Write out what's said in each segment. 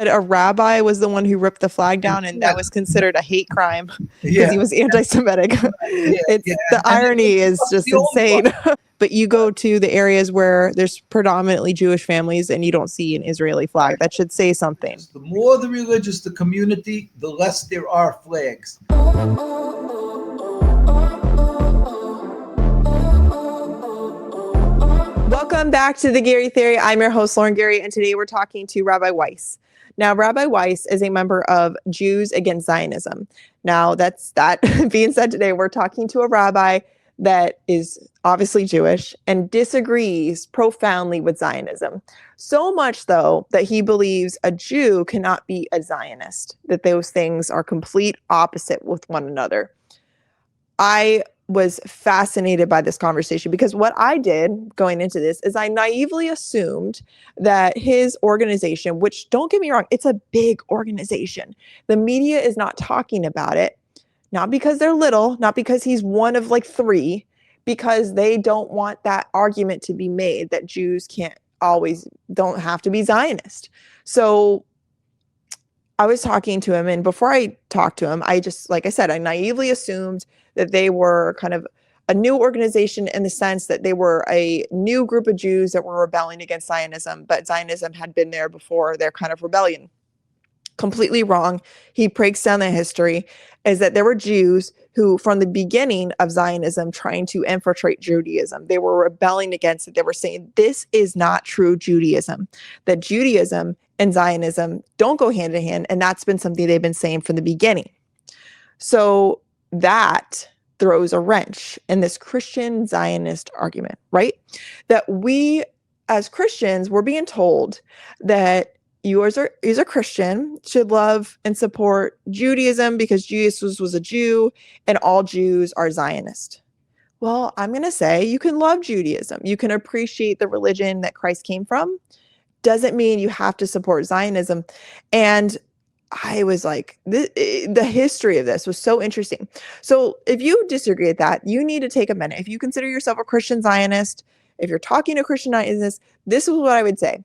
A rabbi was the one who ripped the flag down, and that was considered a hate crime because he was anti-Semitic. The irony is just insane. But you go to the areas where there's predominantly Jewish families and you don't see an Israeli flag. That should say something. The more the religious the community, the less there are flags. Welcome back to The Gary Theory. I'm your host, Lauren Gary, and today we're talking to Rabbi Weiss. Now, Rabbi Weiss is a member of Jews Against Zionism. Now, that being said, today we're talking to a rabbi that is obviously Jewish and disagrees profoundly with Zionism. So much, though, that he believes a Jew cannot be a Zionist, that those things are complete opposite with one another. I was fascinated by this conversation because what I did going into this is I naively assumed that his organization, which don't get me wrong, it's a big organization. The media is not talking about it, not because they're little, not because he's one of like three, because they don't want that argument to be made that Jews don't have to be Zionist. So I was talking to him, and before I talked to him, I just, like I said, I naively assumed that they were kind of a new organization in the sense that they were a new group of Jews that were rebelling against Zionism, but Zionism had been there before their kind of rebellion. Completely wrong. He breaks down the history is that there were Jews who, from the beginning of Zionism, trying to infiltrate Judaism, they were rebelling against it. They were saying, this is not true Judaism, that Judaism and Zionism don't go hand in hand. And that's been something they've been saying from the beginning. So that throws a wrench in this Christian Zionist argument, right? That we as Christians, we're being told that you as a Christian should love and support Judaism because Jesus was a Jew and all Jews are Zionist. Well, I'm going to say you can love Judaism. You can appreciate the religion that Christ came from. Doesn't mean you have to support Zionism. And I was like, the history of this was so interesting. So if you disagree with that, you need to take a minute. If you consider yourself a Christian Zionist, if you're talking to Christian Zionists, this is what I would say.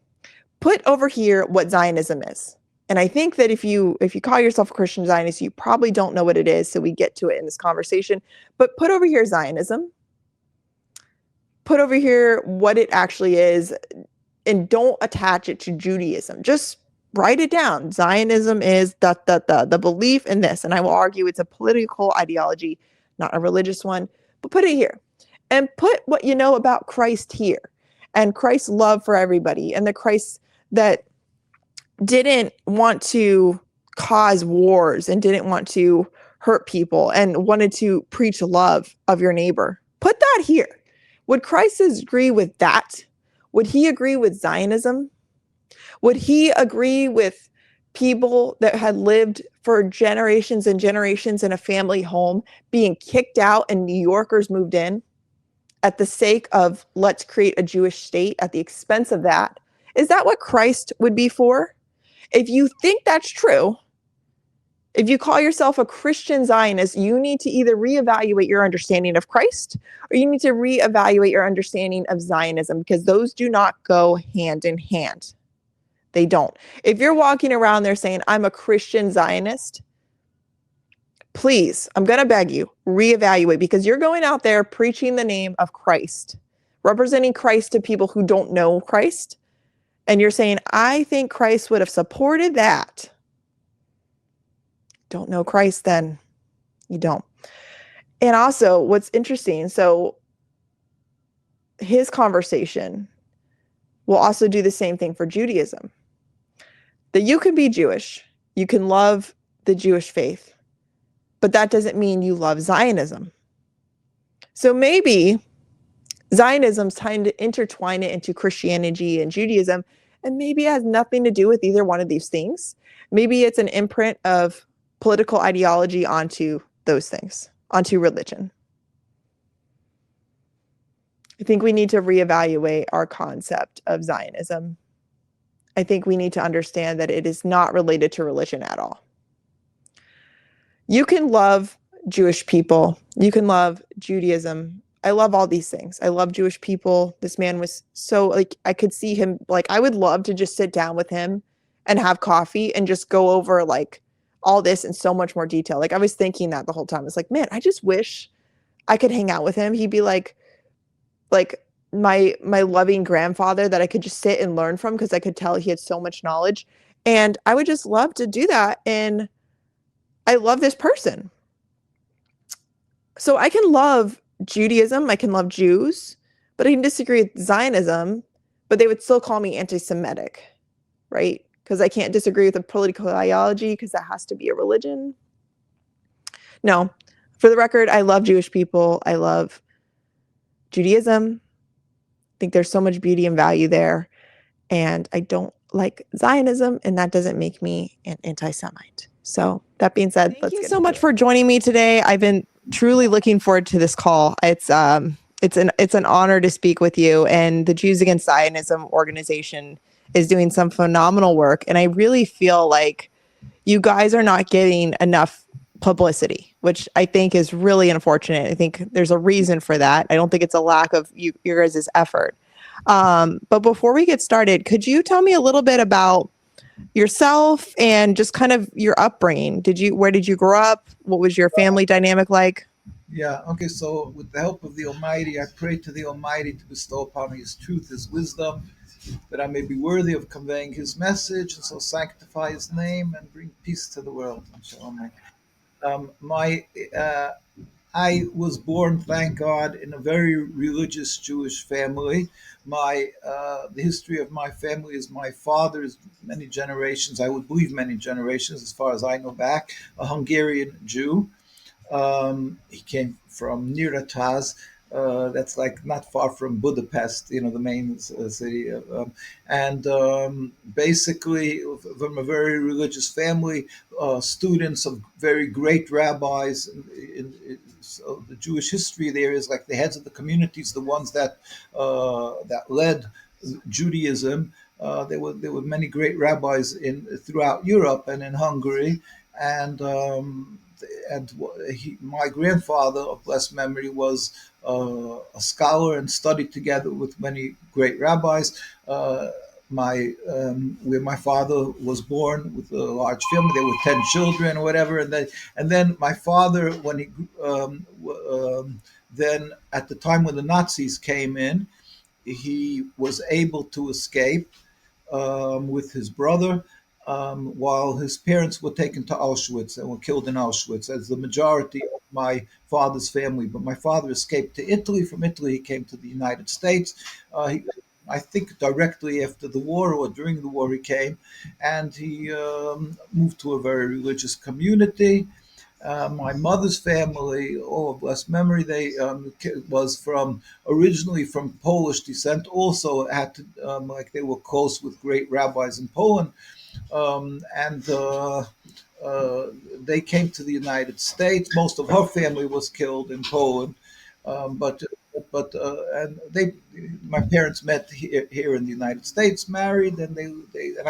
Put over here what Zionism is. And I think that if you call yourself a Christian Zionist, you probably don't know what it is. So we get to it in this conversation. But put over here Zionism. Put over here what it actually is. And don't attach it to Judaism. Just write it down. Zionism is the belief in this. And I will argue it's a political ideology, not a religious one. But put it here. And put what you know about Christ here. And Christ's love for everybody. And the Christ that didn't want to cause wars and didn't want to hurt people and wanted to preach love of your neighbor. Put that here. Would Christ agree with that? Would he agree with Zionism? Would he agree with people that had lived for generations and generations in a family home being kicked out and New Yorkers moved in at the sake of let's create a Jewish state at the expense of that? Is that what Christ would be for? If you think that's true, if you call yourself a Christian Zionist, you need to either reevaluate your understanding of Christ or you need to reevaluate your understanding of Zionism because those do not go hand in hand. They don't. If you're walking around there saying, I'm a Christian Zionist, please, I'm going to beg you, reevaluate because you're going out there preaching the name of Christ, representing Christ to people who don't know Christ. And you're saying, I think Christ would have supported that. Don't know Christ, then you don't. And also what's interesting, so his conversation will also do the same thing for Judaism. That you can be Jewish, you can love the Jewish faith, but that doesn't mean you love Zionism. So maybe Zionism's trying to intertwine it into Christianity and Judaism, and maybe it has nothing to do with either one of these things. Maybe it's an imprint of political ideology onto those things, onto religion. I think we need to reevaluate our concept of Zionism. I think we need to understand that it is not related to religion at all. You can love Jewish people. You can love Judaism. I love all these things. I love Jewish people. This man was so, like, I could see him, like, I would love to just sit down with him and have coffee and just go over like all this in so much more detail. Like I was thinking that the whole time. It's like, man, I just wish I could hang out with him. He'd be like my loving grandfather that I could just sit and learn from because I could tell he had so much knowledge. And I would just love to do that. And I love this person. So I can love Judaism, I can love Jews, but I can disagree with Zionism, but they would still call me anti-Semitic, right? Because I can't disagree with a political ideology because that has to be a religion. No, for the record, I love Jewish people. I love Judaism. I think there's so much beauty and value there. And I don't like Zionism, and that doesn't make me an anti-Semite. So that being said, thank you so much for joining me today. I've been truly looking forward to this call. It's an honor to speak with you, and the Jews Against Zionism organization is doing some phenomenal work. And I really feel like you guys are not getting enough publicity, which I think is really unfortunate. I think there's a reason for that. I don't think it's a lack of your guys' effort. But before we get started, could you tell me a little bit about yourself and just kind of your upbringing? Where did you grow up? What was your family dynamic like? Yeah, okay, so with the help of the Almighty, I pray to the Almighty to bestow upon me His truth, His wisdom, that I may be worthy of conveying His message, and so sanctify His name and bring peace to the world. I was born, thank God, in a very religious Jewish family. The history of my family is my father's many generations, I would believe many generations, as far as I know back, a Hungarian Jew. He came from Nyírbátor, that's like not far from Budapest, the main city. Basically, from a very religious family, students of very great rabbis. So the Jewish history there is like the heads of the communities, the ones that led Judaism. There were many great rabbis throughout Europe and in Hungary, and my grandfather of blessed memory was a scholar and studied together with many great rabbis. Where my father was born with a large family, there were 10 children or whatever, and then my father, when he then at the time when the Nazis came in, he was able to escape with his brother, while his parents were taken to Auschwitz and were killed in Auschwitz, as the majority of my father's family. But my father escaped to Italy. From Italy, he came to the United States. I think directly after the war or during the war he came, and he moved to a very religious community. My mother's family, of blessed memory, they was originally from Polish descent. Also had to, they were close with great rabbis in Poland, they came to the United States. Most of her family was killed in Poland, my parents met here in the United States, married, and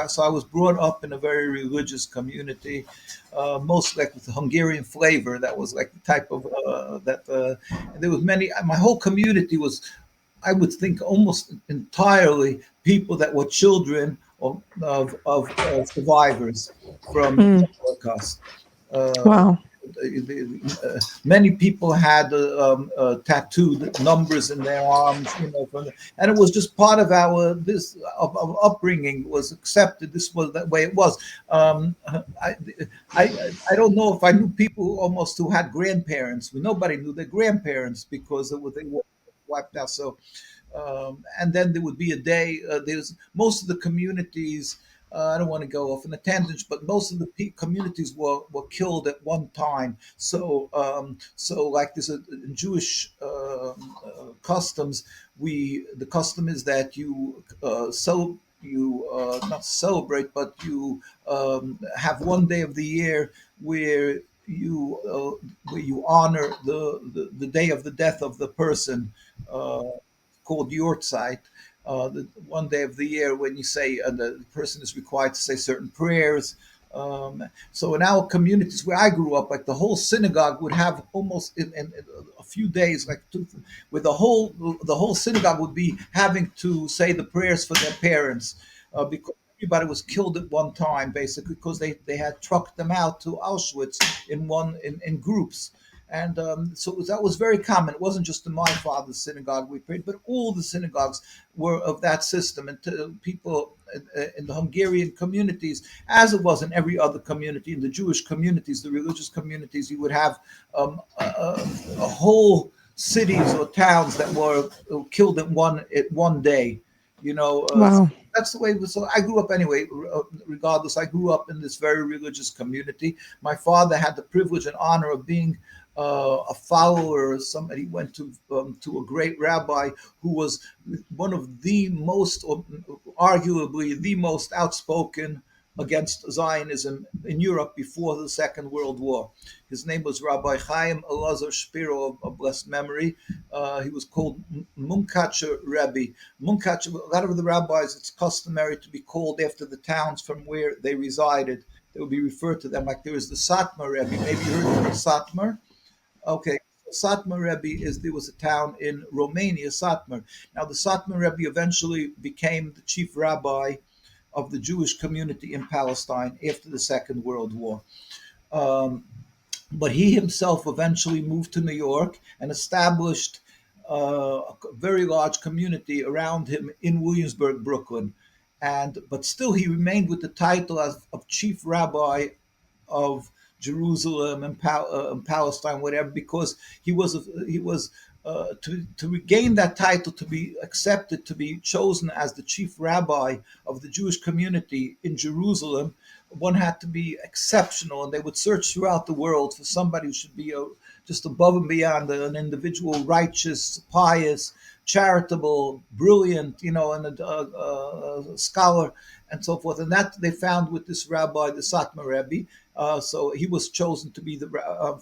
so I was brought up in a very religious community, mostly like with the Hungarian flavor. That was like the type of there was many. My whole community was, I would think, almost entirely people that were children of survivors from the Holocaust. Wow. Many people had tattooed numbers in their arms, and it was just part of our upbringing. Was accepted. This was the way it was. I don't know if I knew people almost who had grandparents. Nobody knew their grandparents because they were wiped out. So. And then there would be a day. There's most of the communities. I don't want to go off on a tangent, but most of the communities were killed at one time. So, like there's in Jewish customs, the custom is that you not celebrate, but you have one day of the year where you honor the day of the death of the person. Called Yortzeit, the one day of the year when you say the person is required to say certain prayers. So in our communities where I grew up, like the whole synagogue would have almost in a few days, where the whole synagogue would be having to say the prayers for their parents, because everybody was killed at one time, basically, because they had trucked them out to Auschwitz in groups. And so that was very common. It wasn't just in my father's synagogue we prayed, but all the synagogues were of that system. And people in the Hungarian communities, as it was in every other community, in the Jewish communities, the religious communities, you would have a whole cities or towns that were killed at one day. Wow. That's the way it was. So I grew up anyway. Regardless, I grew up in this very religious community. My father had the privilege and honor of being a follower. Somebody went to a great rabbi who was one of the most, or arguably the most outspoken against Zionism in Europe before the Second World War. His name was Rabbi Chaim Elazar Shapiro of blessed memory. He was called Munkacher Rebbe. Munkacher, a lot of the rabbis, it's customary to be called after the towns from where they resided. They would be referred to them like there is the Satmar Rebbe. Maybe you heard of the Satmar? Okay. Satmar Rebbe there was a town in Romania, Satmar. Now the Satmar Rebbe eventually became the chief rabbi of the Jewish community in Palestine after the Second World War. But he himself eventually moved to New York and established a very large community around him in Williamsburg, Brooklyn. But still he remained with the title of chief rabbi of Jerusalem and Palestine, whatever, because he was to regain that title, to be accepted, to be chosen as the chief rabbi of the Jewish community in Jerusalem. One had to be exceptional, and they would search throughout the world for somebody who should be just above and beyond, an individual, righteous, pious, charitable, brilliant, and a scholar, and so forth. And that they found with this rabbi, the Satmar Rebbe. So he was chosen to be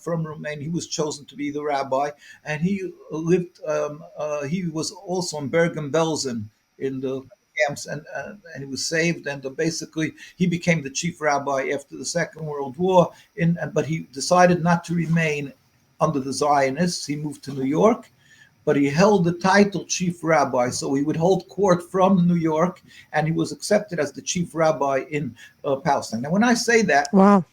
from Romania. He was chosen to be the rabbi, and he lived. He was also in Bergen-Belsen in the camps, and he was saved. And basically, he became the chief rabbi after the Second World War. But he decided not to remain under the Zionists. He moved to New York, but he held the title chief rabbi. So he would hold court from New York, and he was accepted as the chief rabbi in Palestine. Now, when I say that, wow.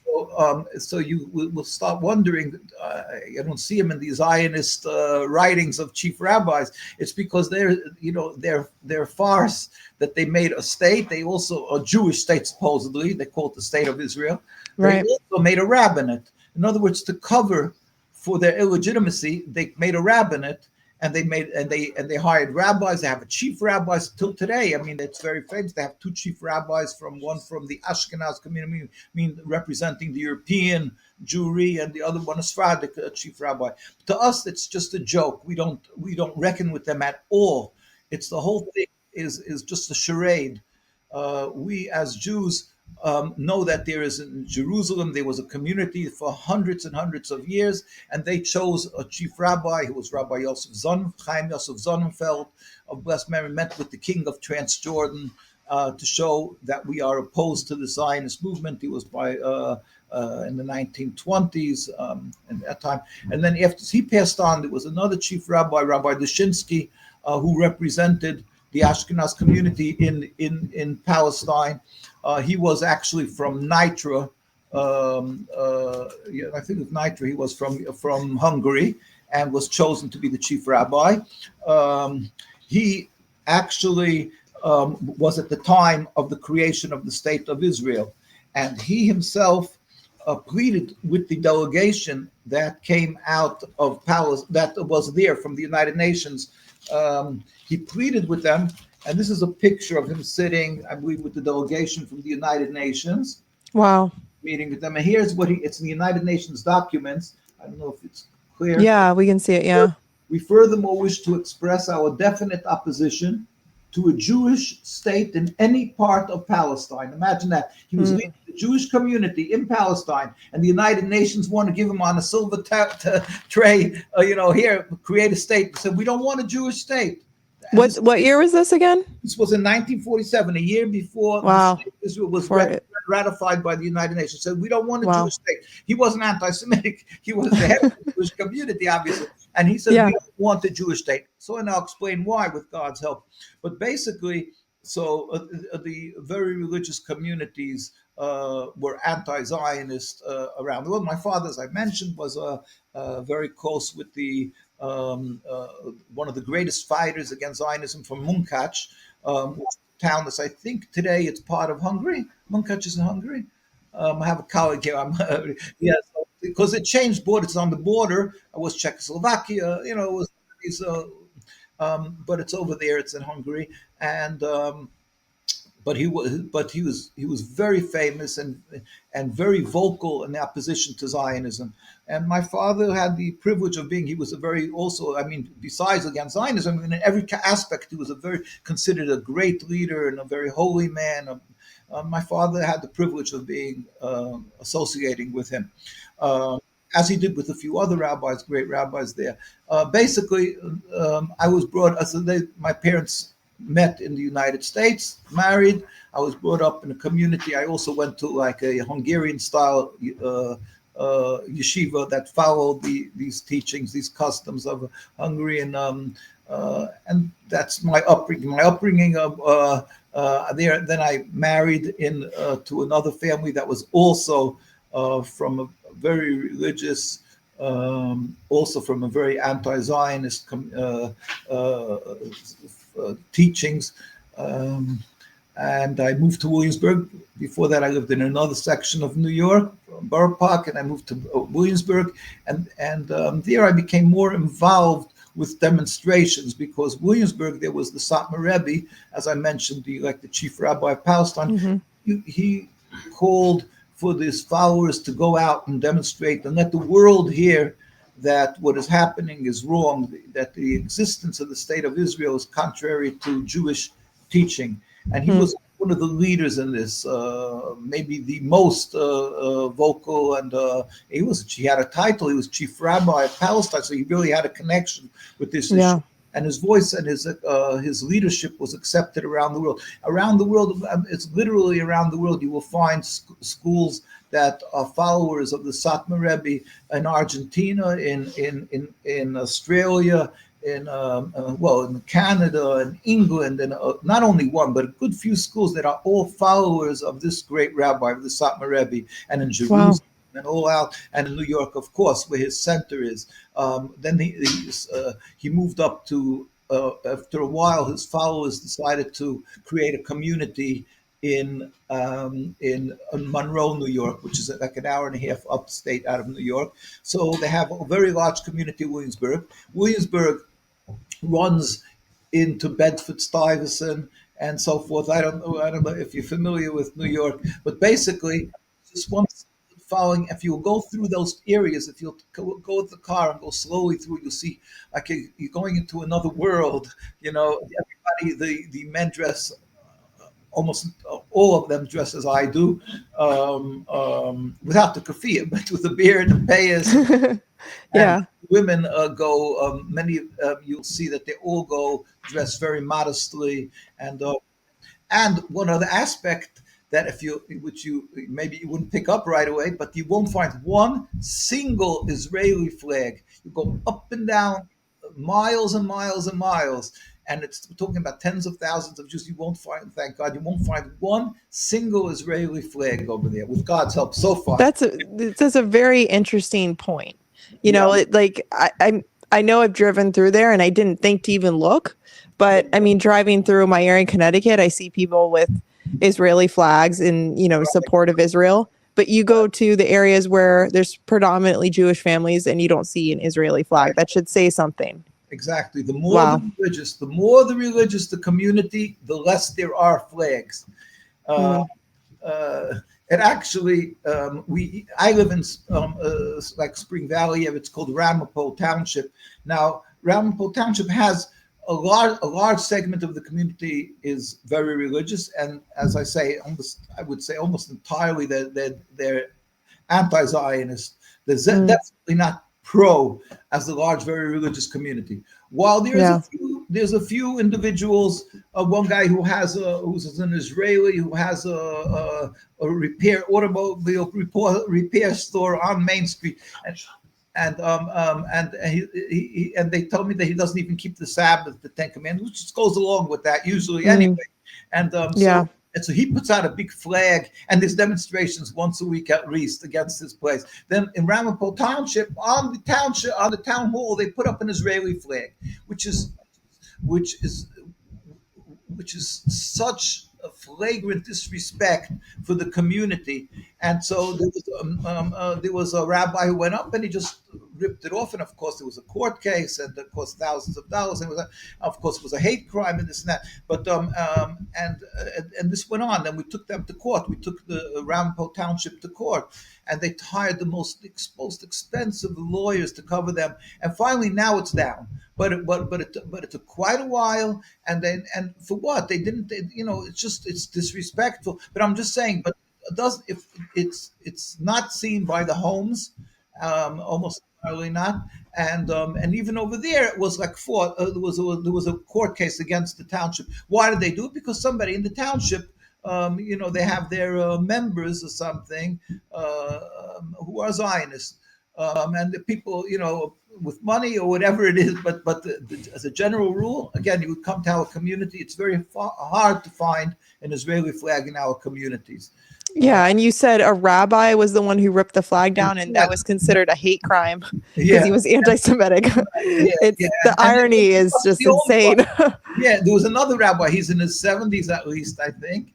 So you will start wondering. I don't see him in the Zionist writings of chief rabbis. It's because they're farce that they made a state. They also a Jewish state, supposedly. They call it the state of Israel. Right. They also made a rabbinate. In other words, to cover for their illegitimacy, they made a rabbinate, and they hired rabbis. They have a chief rabbi till today. I mean, it's very famous. They have two chief rabbis, one from the Ashkenaz community, representing the European Jewry, and the other one is Sephardic chief rabbi. To us, it's just a joke. We don't reckon with them at all. It's the whole thing is just a charade. We as Jews know that there is in Jerusalem, there was a community for hundreds and hundreds of years, and they chose a chief rabbi who was Rabbi Chaim Yosef Sonnenfeld of blessed memory, met with the king of Transjordan to show that we are opposed to the Zionist movement. He was in the 1920s at that time. And then after he passed on, there was another chief rabbi, Rabbi Dushinsky, who represented the Ashkenaz community in Palestine. He was actually from Nitra. I think of Nitra. He was from Hungary and was chosen to be the chief rabbi. He actually was at the time of the creation of the state of Israel, and he himself pleaded with the delegation that came out of Palestine, that was there from the United Nations. He pleaded with them, and this is a picture of him sitting, I believe, with the delegation from the United Nations. Wow. Meeting with them. And here's it's in the United Nations documents. I don't know if it's clear. Yeah, we can see it. Yeah. We furthermore wish to express our definite opposition to a Jewish state in any part of Palestine. Imagine that. He was leading the Jewish community in Palestine, and the United Nations want to give him on a silver tray, here, create a state. Said, we don't want a Jewish state. What year was this again? This was in 1947, a year before wow. the state of Israel was ratified by the United Nations. So we don't want a wow. Jewish state. He wasn't anti-Semitic. He was the head of the Jewish community, obviously. And he said, we don't want a Jewish state. So, and I'll explain why with God's help. But basically, so the very religious communities were anti-Zionist around the world. My father, as I mentioned, was very close with the one of the greatest fighters against Zionism from Munkac, which is a town that's, I think today it's part of Hungary. Munkac is in Hungary. I have a colleague here. Yeah, so, because it changed borders. It's on the border. I was Czechoslovakia. It was these, but it's over there. It's in Hungary, and but he was very famous and very vocal in opposition to Zionism. And my father had the privilege of being. He was a very also. I mean, besides against Zionism, I mean, in every aspect, he was a very considered a great leader and a very holy man. My father had the privilege of being associating with him. As he did with a few other rabbis, great rabbis there. Basically, I was brought. My parents met in the United States, married. I was brought up in a community. I also went to like a Hungarian style yeshiva that followed these teachings, these customs of Hungary, and that's my upbringing. My upbringing of there. Then I married to another family that was also from a very religious. Also from a very anti-Zionist teachings. And I moved to Williamsburg. Before that, I lived in another section of New York, Borough Park, and I moved to Williamsburg. And there I became more involved with demonstrations because Williamsburg, there was the Satmar Rebbe, as I mentioned, the chief rabbi of Palestine. Mm-hmm. He called for his followers to go out and demonstrate and let the world hear that what is happening is wrong, that the existence of the state of Israel is contrary to Jewish teaching. And he was one of the leaders in this, maybe the most vocal, and he had a title. He was chief rabbi of Palestine, so he really had a connection with this issue. And his voice and his leadership was accepted around the world. Around the world, it's literally around the world. You will find schools that are followers of the Satmar Rebbe in Argentina, in Australia, in Canada and England, and not only one, but a good few schools that are all followers of this great rabbi, of the Satmar Rebbe, and in Jerusalem. Wow. And all out, and in New York, of course, where his center is. Then he moved up to. After a while, his followers decided to create a community in Monroe, New York, which is like an hour and a half upstate out of New York. So they have a very large community in Williamsburg. Williamsburg runs into Bedford-Stuyvesant and so forth. I don't know if you're familiar with New York, but basically, just one. Following, if you go through those areas, if you go with the car and go slowly through, you'll see like you're going into another world. Everybody, the men dress, almost all of them dress as I do, without the keffiyeh, but with the beard and payas. Yeah. Women go. Many you'll see that they all go dressed very modestly, and one other aspect that which you maybe you wouldn't pick up right away, but you won't find one single Israeli flag. You go up and down miles and miles and miles, and it's talking about tens of thousands of Jews. You won't find, thank God, you won't find one single Israeli flag over there, with God's help so far. That's a very interesting point. You know, I know I've driven through there and I didn't think to even look, but I mean, driving through my area in Connecticut, I see people with Israeli flags in, support of Israel. But you go to the areas where there's predominantly Jewish families and you don't see an Israeli flag. That should say something. Exactly. The more the more the religious the community, the less there are flags. And actually, I live in like Spring Valley. It's called Ramapo Township. Now, Ramapo Township has a large segment of the community is very religious, and as I say, I would say almost entirely they're anti-Zionist. They're definitely not pro as a large, very religious community. While there's a few individuals. One guy who's an Israeli who has a automobile repair store on Main Street, and they told me that he doesn't even keep the Sabbath, the Ten Commandments, which just goes along with that usually anyway. And Yeah. so he puts out a big flag, and there's demonstrations once a week at least against this place. Then in Ramapo Township, on the town hall, they put up an Israeli flag, which is which is which is such a flagrant disrespect for the community. And so there was a rabbi who went up and he just ripped it off. And of course, there was a court case, and it cost thousands of dollars. And of course, it was a hate crime and this and that. But and this went on. Then we took them to court. We took the Ramapo Township to court, and they hired the most expensive lawyers to cover them. And finally, now it's down. But it took quite a while, and for what they didn't, it's disrespectful. But I'm just saying, but it does if it's not seen by the homes, almost entirely not, and even over there it was like fought. There was a court case against the township. Why did they do it? Because somebody in the township. They have their members or something who are Zionists, and the people, with money or whatever it is. But as a general rule, again, you would come to our community. It's very hard to find an Israeli flag in our communities. Yeah, and you said a rabbi was the one who ripped the flag down, and that was considered a hate crime because he was anti-Semitic. The irony is just insane. Yeah, there was another rabbi. He's in his 70s at least, I think.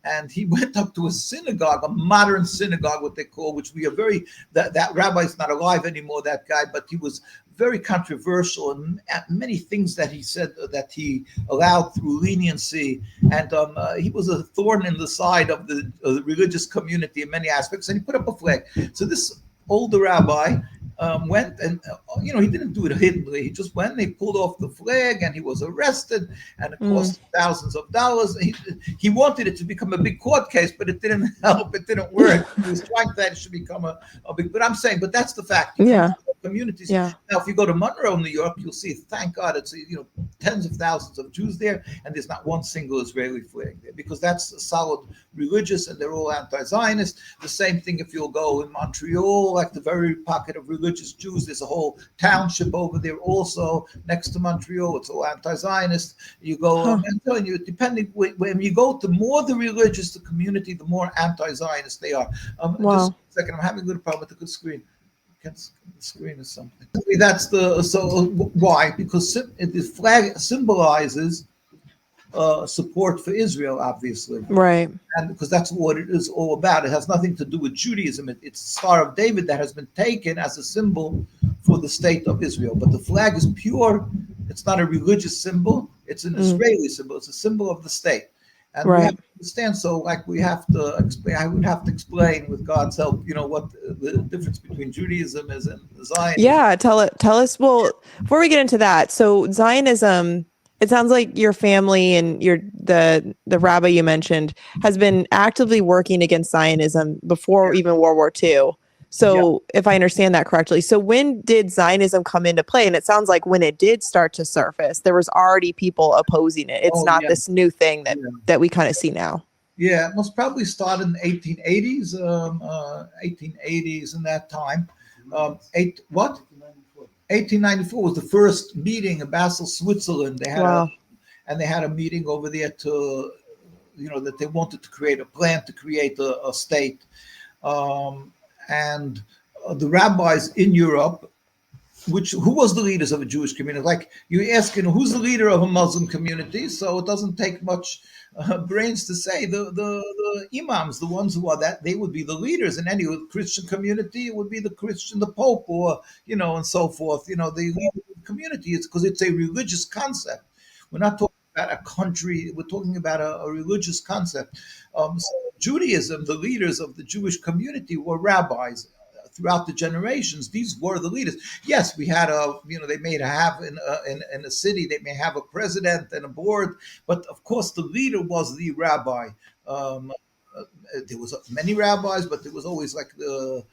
And he went up to a synagogue, a modern synagogue, what they call, which we are very, that rabbi's not alive anymore, that guy, but he was very controversial, and many things that he said that he allowed through leniency. And he was a thorn in the side of the religious community in many aspects, and he put up a flag. So this older rabbi went and, he didn't do it hiddenly. He just went and he pulled off the flag, and he was arrested, and it cost thousands of dollars. He wanted it to become a big court case, but it didn't help. It didn't work. He was trying that it should become a big, but I'm saying, but that's the fact. Communities. Yeah. Now, if you go to Monroe, New York, you'll see, thank God, it's tens of thousands of Jews there, and there's not one single Israeli flag there, because that's a solid religious, and they're all anti-Zionist. The same thing if you'll go in Montreal, like the very pocket of religious Jews. There's a whole township over there also next to Montreal. It's all anti-Zionist. You go, I'm telling you, depending when you go to more the religious the community, the more anti-Zionist they are. Just a second, I'm having a little problem with the screen. The screen is something. That's why? Because the flag symbolizes support for Israel, obviously, right? And because that's what it is all about. It has nothing to do with Judaism. It's the Star of David that has been taken as a symbol for the state of Israel. But the flag is pure. It's not a religious symbol. It's an Israeli symbol. It's a symbol of the state. And we have to understand, so I would have to explain with God's help, what the difference between Judaism is and Zionism. Yeah, tell us. Well, before we get into that, so Zionism, it sounds like your family and the rabbi you mentioned has been actively working against Zionism before even World War II. So if I understand that correctly, so when did Zionism come into play? And it sounds like when it did start to surface, there was already people opposing it. It's not this new thing that we kind of see now. Yeah, it must probably start in the 1880s, 1880s in that time. 1894 was the first meeting in Basel, Switzerland. They had they had a meeting over there to, that they wanted to create a plan to create a state. And the rabbis in Europe, who was the leaders of a Jewish community? Like you ask, who's the leader of a Muslim community? So it doesn't take much brains to say the imams, the ones who are that, they would be the leaders. In any Christian community, it would be the Pope, or and so forth. The leader of the community. It's because it's a religious concept. We're not talking about a country. We're talking about a religious concept. So Judaism, the leaders of the Jewish community were rabbis. Throughout the generations, these were the leaders. Yes, we had they may have in a city, they may have a president and a board, but of course the leader was the rabbi. There was many rabbis, but there was always like the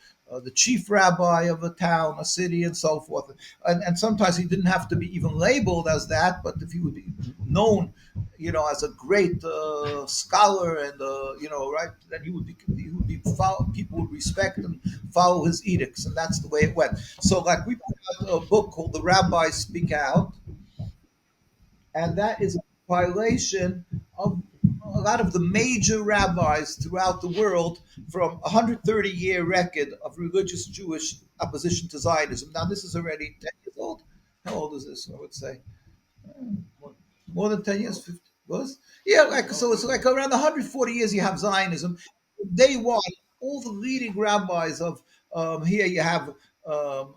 chief rabbi of a town, a city, and so forth. And sometimes he didn't have to be even labeled as that, but if he would be known, as a great scholar, and right, then he would be people would respect and follow his edicts, and that's the way it went. So, like, we put out a book called "The Rabbis Speak Out," and that is a compilation of a lot of the major rabbis throughout the world from a 130-year record of religious Jewish opposition to Zionism. Now, this is already 10 years old. How old is this, I would say? More than 10 years? 50, was? Yeah, like, so it's like around 140 years you have Zionism. Day one, all the leading rabbis of here you have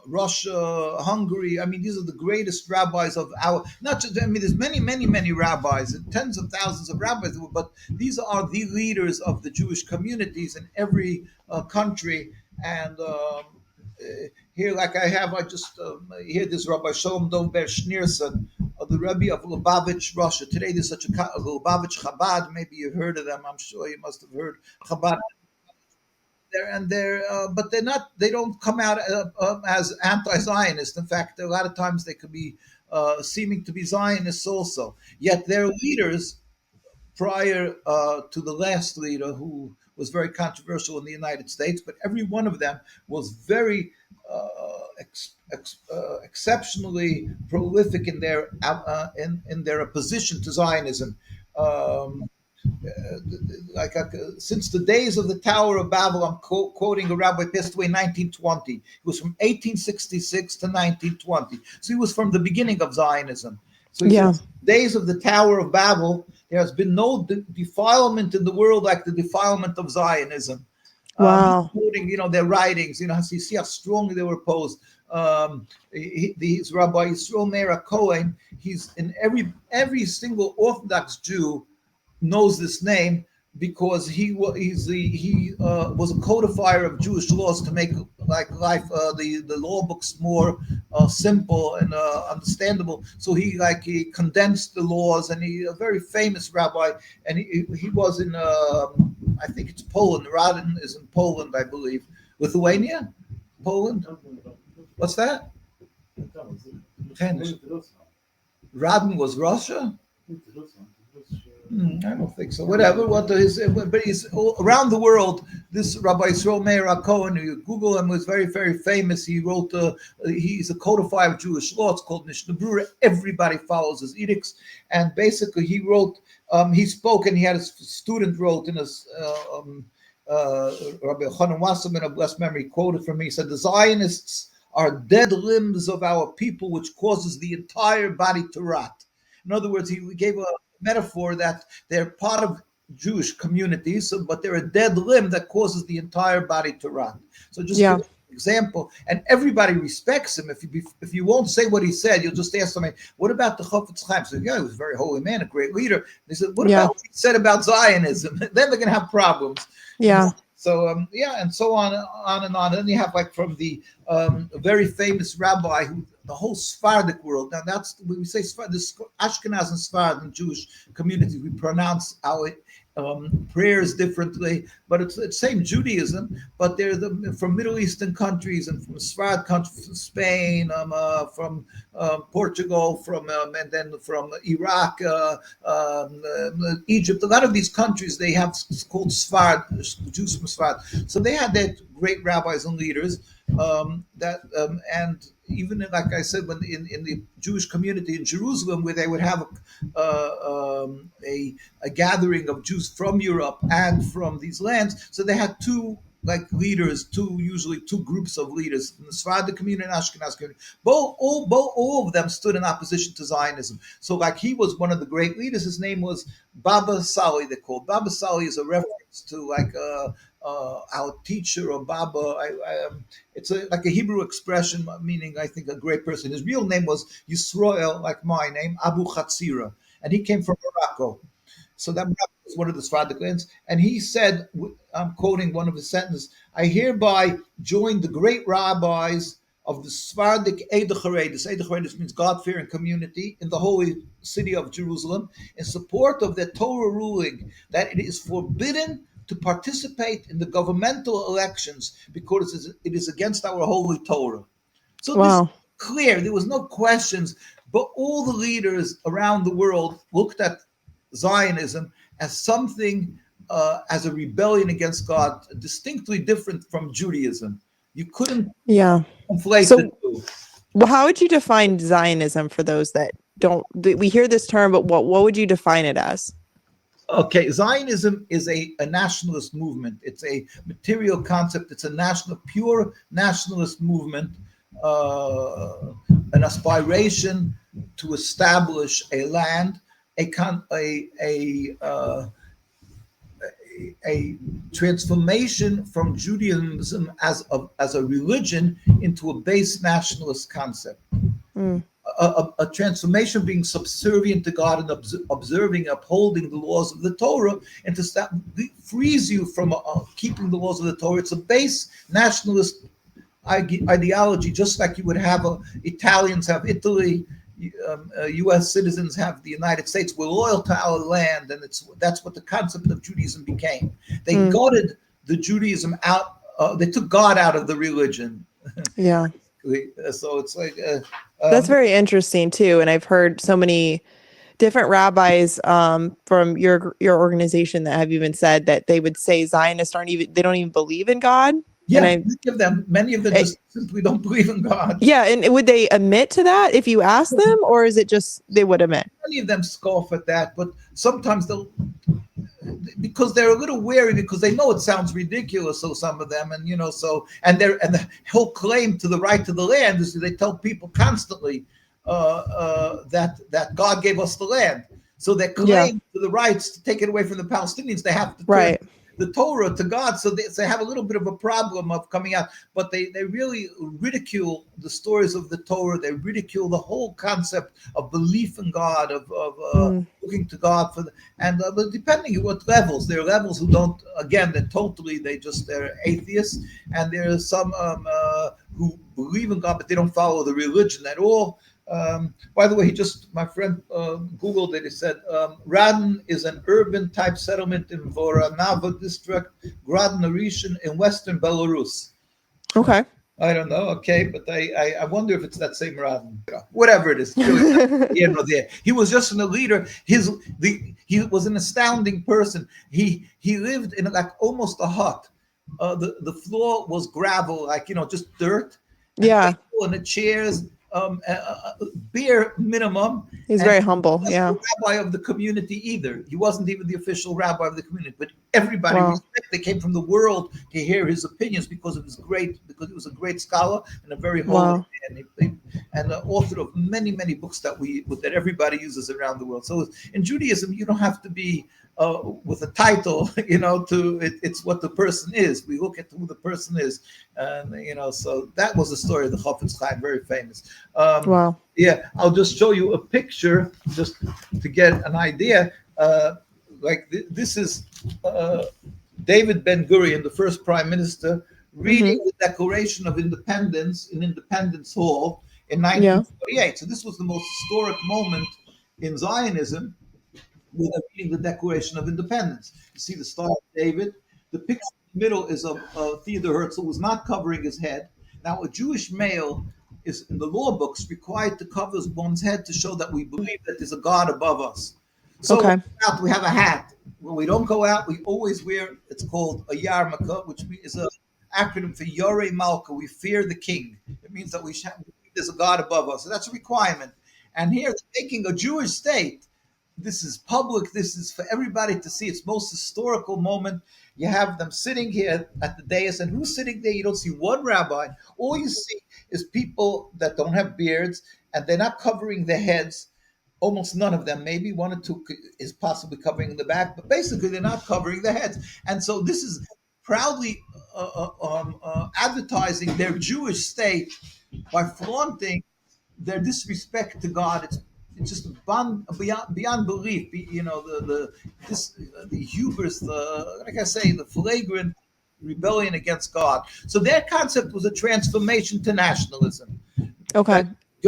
Russia, Hungary. I mean, these are the greatest rabbis of our. Not just. I mean, there's many rabbis, and tens of thousands of rabbis. But these are the leaders of the Jewish communities in every country. And here, like I just hear this Rabbi Shalom Dov Ber Schneerson, the Rebbe of Lubavitch, Russia. Today, there's such a Lubavitch Chabad. Maybe you've heard of them. I'm sure you must have heard Chabad but they're not. They don't come out as anti-Zionist. In fact, a lot of times they could be seeming to be Zionists also. Yet their leaders, prior to the last leader, who was very controversial in the United States, but every one of them was very exceptionally prolific in their opposition to Zionism. Since the days of the Tower of Babel, I'm quoting a rabbi passed away in 1920. He was from 1866 to 1920. So he was from the beginning of Zionism. So he says, days of the Tower of Babel, there has been no defilement in the world like the defilement of Zionism. Wow. Quoting, their writings, so you see how strongly they were opposed. His Rabbi Yisroel Meir Cohen, he's in every single Orthodox Jew knows this name because he was a codifier of Jewish laws to make life the law books more simple and understandable. So he condensed the laws, and he a very famous rabbi, and he was in I think it's Poland. Radin is in Poland, I believe. Lithuania, Poland. What's that? Radin was Russia. I don't think so. Whatever. But he's around the world. This Rabbi Yisroel Meir Cohen, you Google him, was very, very famous. He wrote. He's a codifier of Jewish law. It's called Mishnah Berurah. Everybody follows his edicts, and basically he wrote. He spoke, and he had a student wrote in his. Rabbi Yochanan Wasserman of blessed memory quoted from me. He said, "The Zionists are dead limbs of our people, which causes the entire body to rot." In other words, he gave a metaphor that they're part of Jewish communities, but they're a dead limb that causes the entire body to rot. So just give an example, and everybody respects him. If you won't say what he said, you'll just ask somebody, "What about the Chofetz Chaim?" So he was a very holy man, a great leader. They said, "What about what he said about Zionism?" Then they're going to have problems. Yeah. So and so on and on. And then you have from the very famous rabbi who the whole Sephardic world. Now that's when we say this Ashkenaz and Sephardic Jewish community. We pronounce our prayers differently, but it's the same Judaism. But they're from Middle Eastern countries and from Sephardic countries, from Spain, from Portugal, and then from Iraq, Egypt. A lot of these countries they have called Sfard, Jews from Sfard. So they had their great rabbis and leaders. And even like I said, when in the Jewish community in Jerusalem, where they would have a gathering of Jews from Europe and from these lands, so they had two leaders, usually two groups of leaders from the Sephardic community and Ashkenaz community. All of them stood in opposition to Zionism. So he was one of the great leaders. His name was Baba Sali. They called Baba Sali is a reference to our teacher or Baba. It's like a Hebrew expression meaning I think a great person. His real name was Yisroel, like my name, Abu Chatzira, and he came from Morocco. So that was one of the Sephardic lands. And he said, I'm quoting one of his sentences, "I hereby join the great rabbis of the Sephardic Eid HaCharedis." Eid HaCharedis means God-fearing community in the holy city of Jerusalem in support of their Torah ruling that it is forbidden to participate in the governmental elections because it is against our holy Torah. So this is clear. There was no questions, but all the leaders around the world looked at Zionism as something, as a rebellion against God, distinctly different from Judaism. You couldn't conflate the two. Well, how would you define Zionism for those that don't? We hear this term, but what would you define it as? Okay, Zionism is a nationalist movement. It's a material concept. It's a pure nationalist movement, an aspiration to establish a land, a transformation from Judaism as a religion into a base nationalist concept. Mm. A transformation being subservient to God and observing, upholding the laws of the Torah, and to stop frees you from keeping the laws of the Torah. It's a base nationalist ideology, just like you would have Italians have Italy, U.S. citizens have the United States. We're loyal to our land, and that's what the concept of Judaism became. They gutted the Judaism out. They took God out of the religion. Yeah. So it's like that's very interesting too, and I've heard so many different rabbis from your organization that have even said that they would say Zionists don't even believe in God. Yeah, many of them just simply don't believe in God. Yeah, and would they admit to that if you ask them, or is it just they would admit? Many of them scoff at that, but sometimes because they're a little wary, because they know it sounds ridiculous. So some of them, and the whole claim to the right to the land is they tell people constantly that God gave us the land. So they claim to the rights to take it away from the Palestinians. They have to turn the Torah to God, so they have a little bit of a problem of coming out, but they really ridicule the stories of the Torah. They ridicule the whole concept of belief in God, of looking to God but depending on what levels. There are levels who don't. Again, they're atheists, and there are some who believe in God, but they don't follow the religion at all. By the way, my friend Googled it. He said, Radin is an urban type settlement in Voronezh district, Grodno region in western Belarus. Okay. I don't know. Okay. But I wonder if it's that same Radin. Whatever it is. He was just a leader. He was an astounding person. He lived in like almost a hut. The floor was gravel, just dirt. Yeah. And the chairs, bare minimum. He's very humble. Yeah. The rabbi of the community either. He wasn't even the official rabbi of the community, but everybody respected. They came from the world to hear his opinions because he was a great scholar and a very holy man, and the author of many, many books that everybody uses around the world. So in Judaism, you don't have to be with a title, it's what the person is. We look at who the person is, and so that was the story of the Chafetz Chaim, very famous. Yeah, I'll just show you a picture just to get an idea. This is David Ben-Gurion, the first prime minister, reading the Declaration of Independence in Independence Hall in 1948. So this was the most historic moment in Zionism, with reading the Declaration of Independence. You see the Star of David. The picture in the middle is of Theodor Herzl, who's not covering his head. Now, a Jewish male is, in the law books, required to cover one's head to show that we believe that there's a God above us. So we have a hat. When we don't go out, we always wear, it's called a yarmulke, which is an acronym for Yorei Malka. We fear the king. It means that there's a God above us. So that's a requirement. And here, taking a Jewish state, this is public. This is for everybody to see. It's most historical moment. You have them sitting here at the dais, and who's sitting there? You don't see one rabbi. All you see is people that don't have beards, and they're not covering their heads. Almost none of them. Maybe one or two is possibly covering the back, but basically they're not covering their heads. And so this is proudly advertising their Jewish state by flaunting their disrespect to God. It's just beyond belief. The hubris, the flagrant rebellion against God. So their concept was a transformation to nationalism. Okay,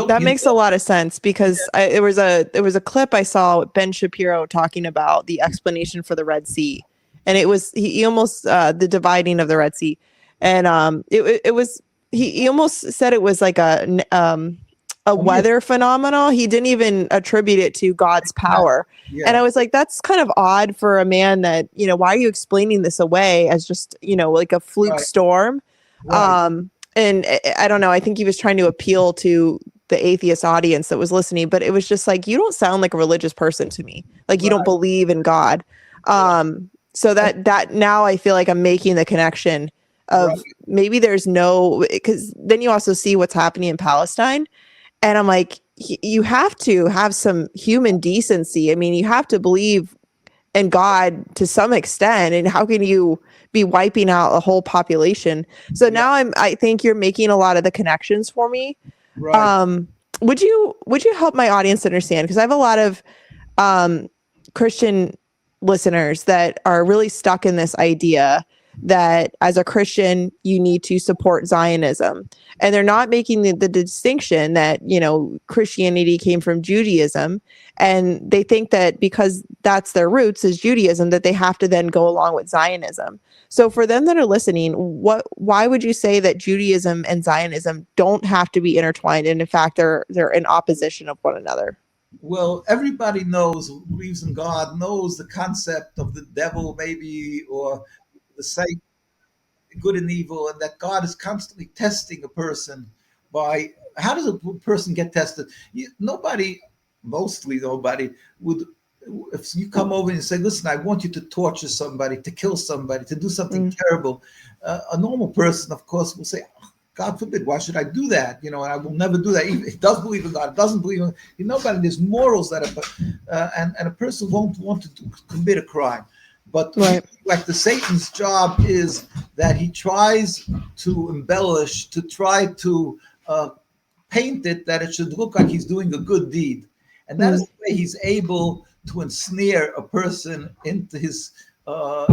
that makes a lot of sense, because there was a clip I saw with Ben Shapiro talking about the explanation for the Red Sea, and it was he almost the dividing of the Red Sea, and it was he almost said it was like a weather phenomenon. He didn't even attribute it to God's power. Yeah. And I was like, that's kind of odd for a man that, why are you explaining this away as just, like a fluke storm? Right. And I don't know, I think he was trying to appeal to the atheist audience that was listening, but it was just like, you don't sound like a religious person to me. Like you don't believe in God. Right. So that now I feel like I'm making the connection Right. of maybe there's no, because then you also see what's happening in Palestine. And I'm like, you have to have some human decency. I mean, you have to believe in God to some extent. And how can you be wiping out a whole population? So Yeah. now I think you're making a lot of the connections for me. Right. Um, would you help my audience understand? Because I have a lot of um, Christian listeners that are really stuck in this idea that as a Christian, you need to support Zionism. And they're not making the distinction that, Christianity came from Judaism. And they think that because that's their roots is Judaism, that they have to then go along with Zionism. So for them that are listening, why would you say that Judaism and Zionism don't have to be intertwined? And in fact, they're in opposition of one another. Well, everybody knows who believes in God knows the concept of the devil, maybe, or the Satan, good and evil, and that God is constantly testing a person by how does a person get tested? Nobody, mostly nobody, would. If you come over and say, "Listen, I want you to torture somebody, to kill somebody, to do something Mm, terrible," a normal person, of course, will say, God forbid, why should I do that? And I will never do that. Even if he does believe in God, doesn't believe in nobody. There's morals that are, and a person won't want to commit a crime. But right. like the Satan's job is that he tries to embellish, to try to paint it that it should look like he's doing a good deed. And that is Mm, the way he's able to ensnare a person into his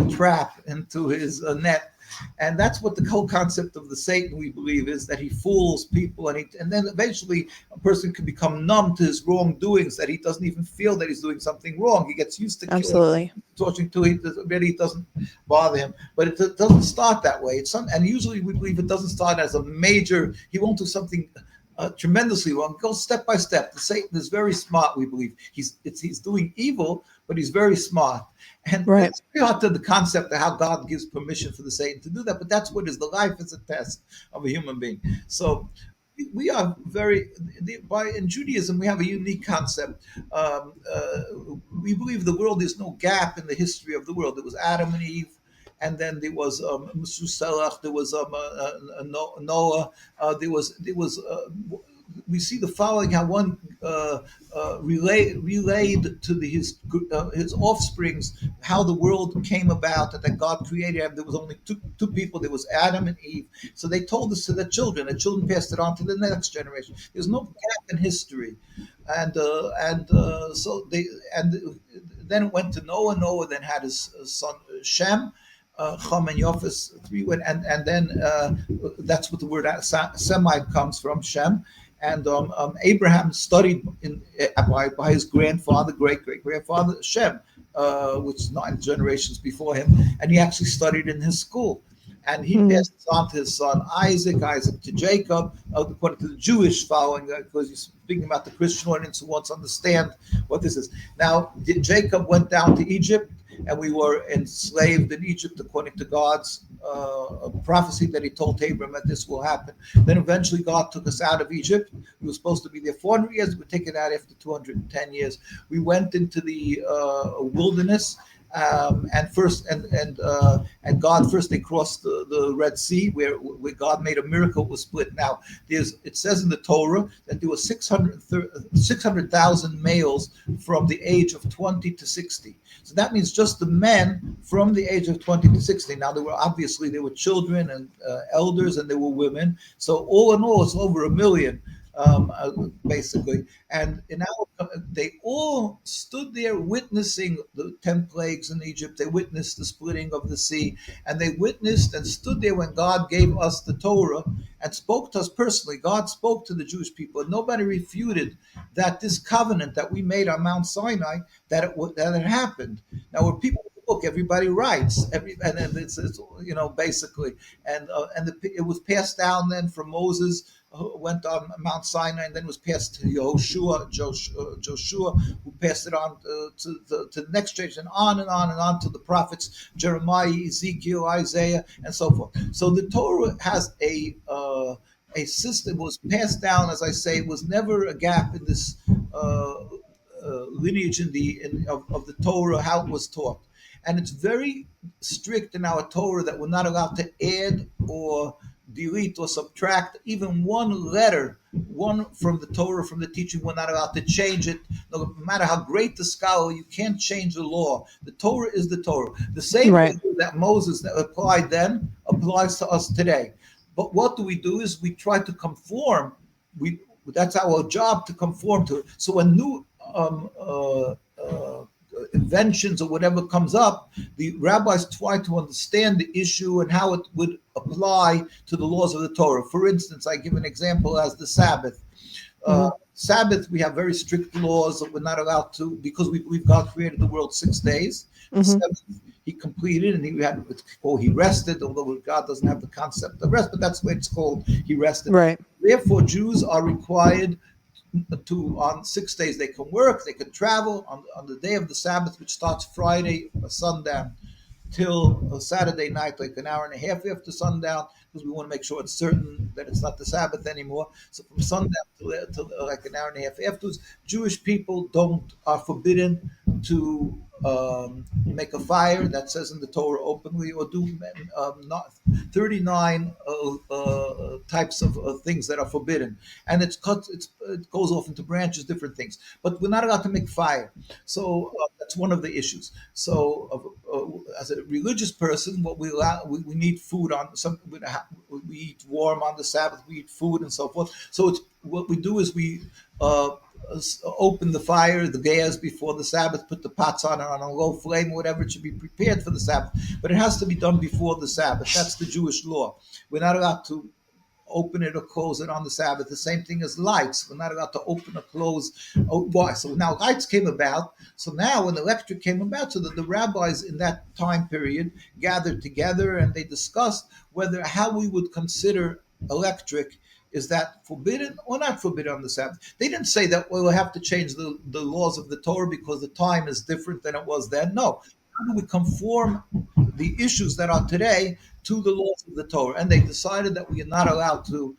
trap, into his net. And that's what the whole concept of the Satan, we believe, is that he fools people, and then eventually a person can become numb to his wrongdoings, that he doesn't even feel that he's doing something wrong. He gets used to killing, absolutely. torturing to it, really doesn't bother him. But it doesn't start that way. And usually we believe it doesn't start as a major. He won't do something tremendously wrong. It goes step by step. The Satan is very smart. We believe he's doing evil, but he's very smart. And Right. it's very hard to the concept of how God gives permission for the Satan to do that. But that's what is the life is a test of a human being. So we are in Judaism we have a unique concept. We believe the world is no gap in the history of the world. There was Adam and Eve, and then there was Methuselah, there was Noah, there was we see the following: how one relayed to his offsprings how the world came about, and that God created him. There was only two people. There was Adam and Eve. So they told this to their children. The children passed it on to the next generation. There's no gap in history, and so they and then it went to Noah. Noah then had his son Shem. Chum and Yofis, three went, and then that's what the word Semite comes from, Shem. And Abraham studied by his grandfather, great grandfather Shem, which is 9 generations before him, and he actually studied in his school. And he Mm, passed it on to his son Isaac, Isaac to Jacob, according to the Jewish following, because he's speaking about the Christian audience who wants to understand what this is. Now, Jacob went down to Egypt, and we were enslaved in Egypt according to God's prophecy that he told Abraham that this will happen. Then eventually God took us out of Egypt. We were supposed to be there 400 years. We were taken out after 210 years. We went into the wilderness. And God first they crossed the Red Sea where God made a miracle, was split. Now it says in the Torah that there were 600,000 males from the age of 20 to 60. So that means just the men from the age of 20 to 60. Now there were children and elders, and there were women. So all in all, it's over 1 million. Basically, and now they all stood there witnessing the 10 plagues in Egypt. They witnessed the splitting of the sea, and they witnessed and stood there when God gave us the Torah and spoke to us personally. God spoke to the Jewish people, and nobody refuted that this covenant that we made on Mount Sinai, that it happened. Now, when people look, everybody writes, and it's basically, it was passed down then from Moses, who went on Mount Sinai, and then was passed to Joshua, who passed it on to the next generation, on and on and on to the prophets Jeremiah, Ezekiel, Isaiah, and so forth. So the Torah has a system, was passed down, as I say. It was never a gap in this lineage of the Torah, how it was taught. And it's very strict in our Torah that we're not allowed to add or delete or subtract even one letter, one from the Torah, from the teaching. We're not allowed to change it. No matter how great the scholar, you can't change the law. The Torah is the Torah. The same Right. way that Moses that applied then applies to us today. But what do? Is we try to conform. That's our job, to conform to it. So when new inventions or whatever comes up, the rabbis try to understand the issue and how it would apply to the laws of the Torah. For instance, I give an example as the Sabbath. Sabbath, we have very strict laws that we're not allowed to, because we believe God created the world 6 days. The seventh, he completed, and he rested, although God doesn't have the concept of rest, but that's what it's called. He rested. Right. Therefore, Jews are required to, on 6 days, they can work, they can travel. On the day of the Sabbath, which starts Friday sundown till Saturday night, like an hour and a half after sundown, because we want to make sure it's certain that it's not the Sabbath anymore. So from sundown to like an hour and a half afterwards, Jewish people are forbidden to make a fire, that says in the Torah openly, or do not 39 types of things that are forbidden, and it goes off into branches, different things. But we're not allowed to make fire, so that's one of the issues. So as a religious person, what we need food on some. We eat warm on the Sabbath. We eat food and so forth. So what we do is we open the fire, the gas before the Sabbath, put the pots on a low flame, whatever. It should be prepared for the Sabbath, but it has to be done before the Sabbath. That's the Jewish law. We're not allowed to open it or close it on the Sabbath. The same thing as lights. We're not allowed to open or close. Why? So now lights came about. So now when electric came about, so that the rabbis in that time period gathered together and they discussed how we would consider electric. Is that forbidden or not forbidden on the Sabbath? They didn't say that we'll have to change the laws of the Torah because the time is different than it was then. No. How do we conform the issues that are today to the laws of the Torah? And they decided that we are not allowed to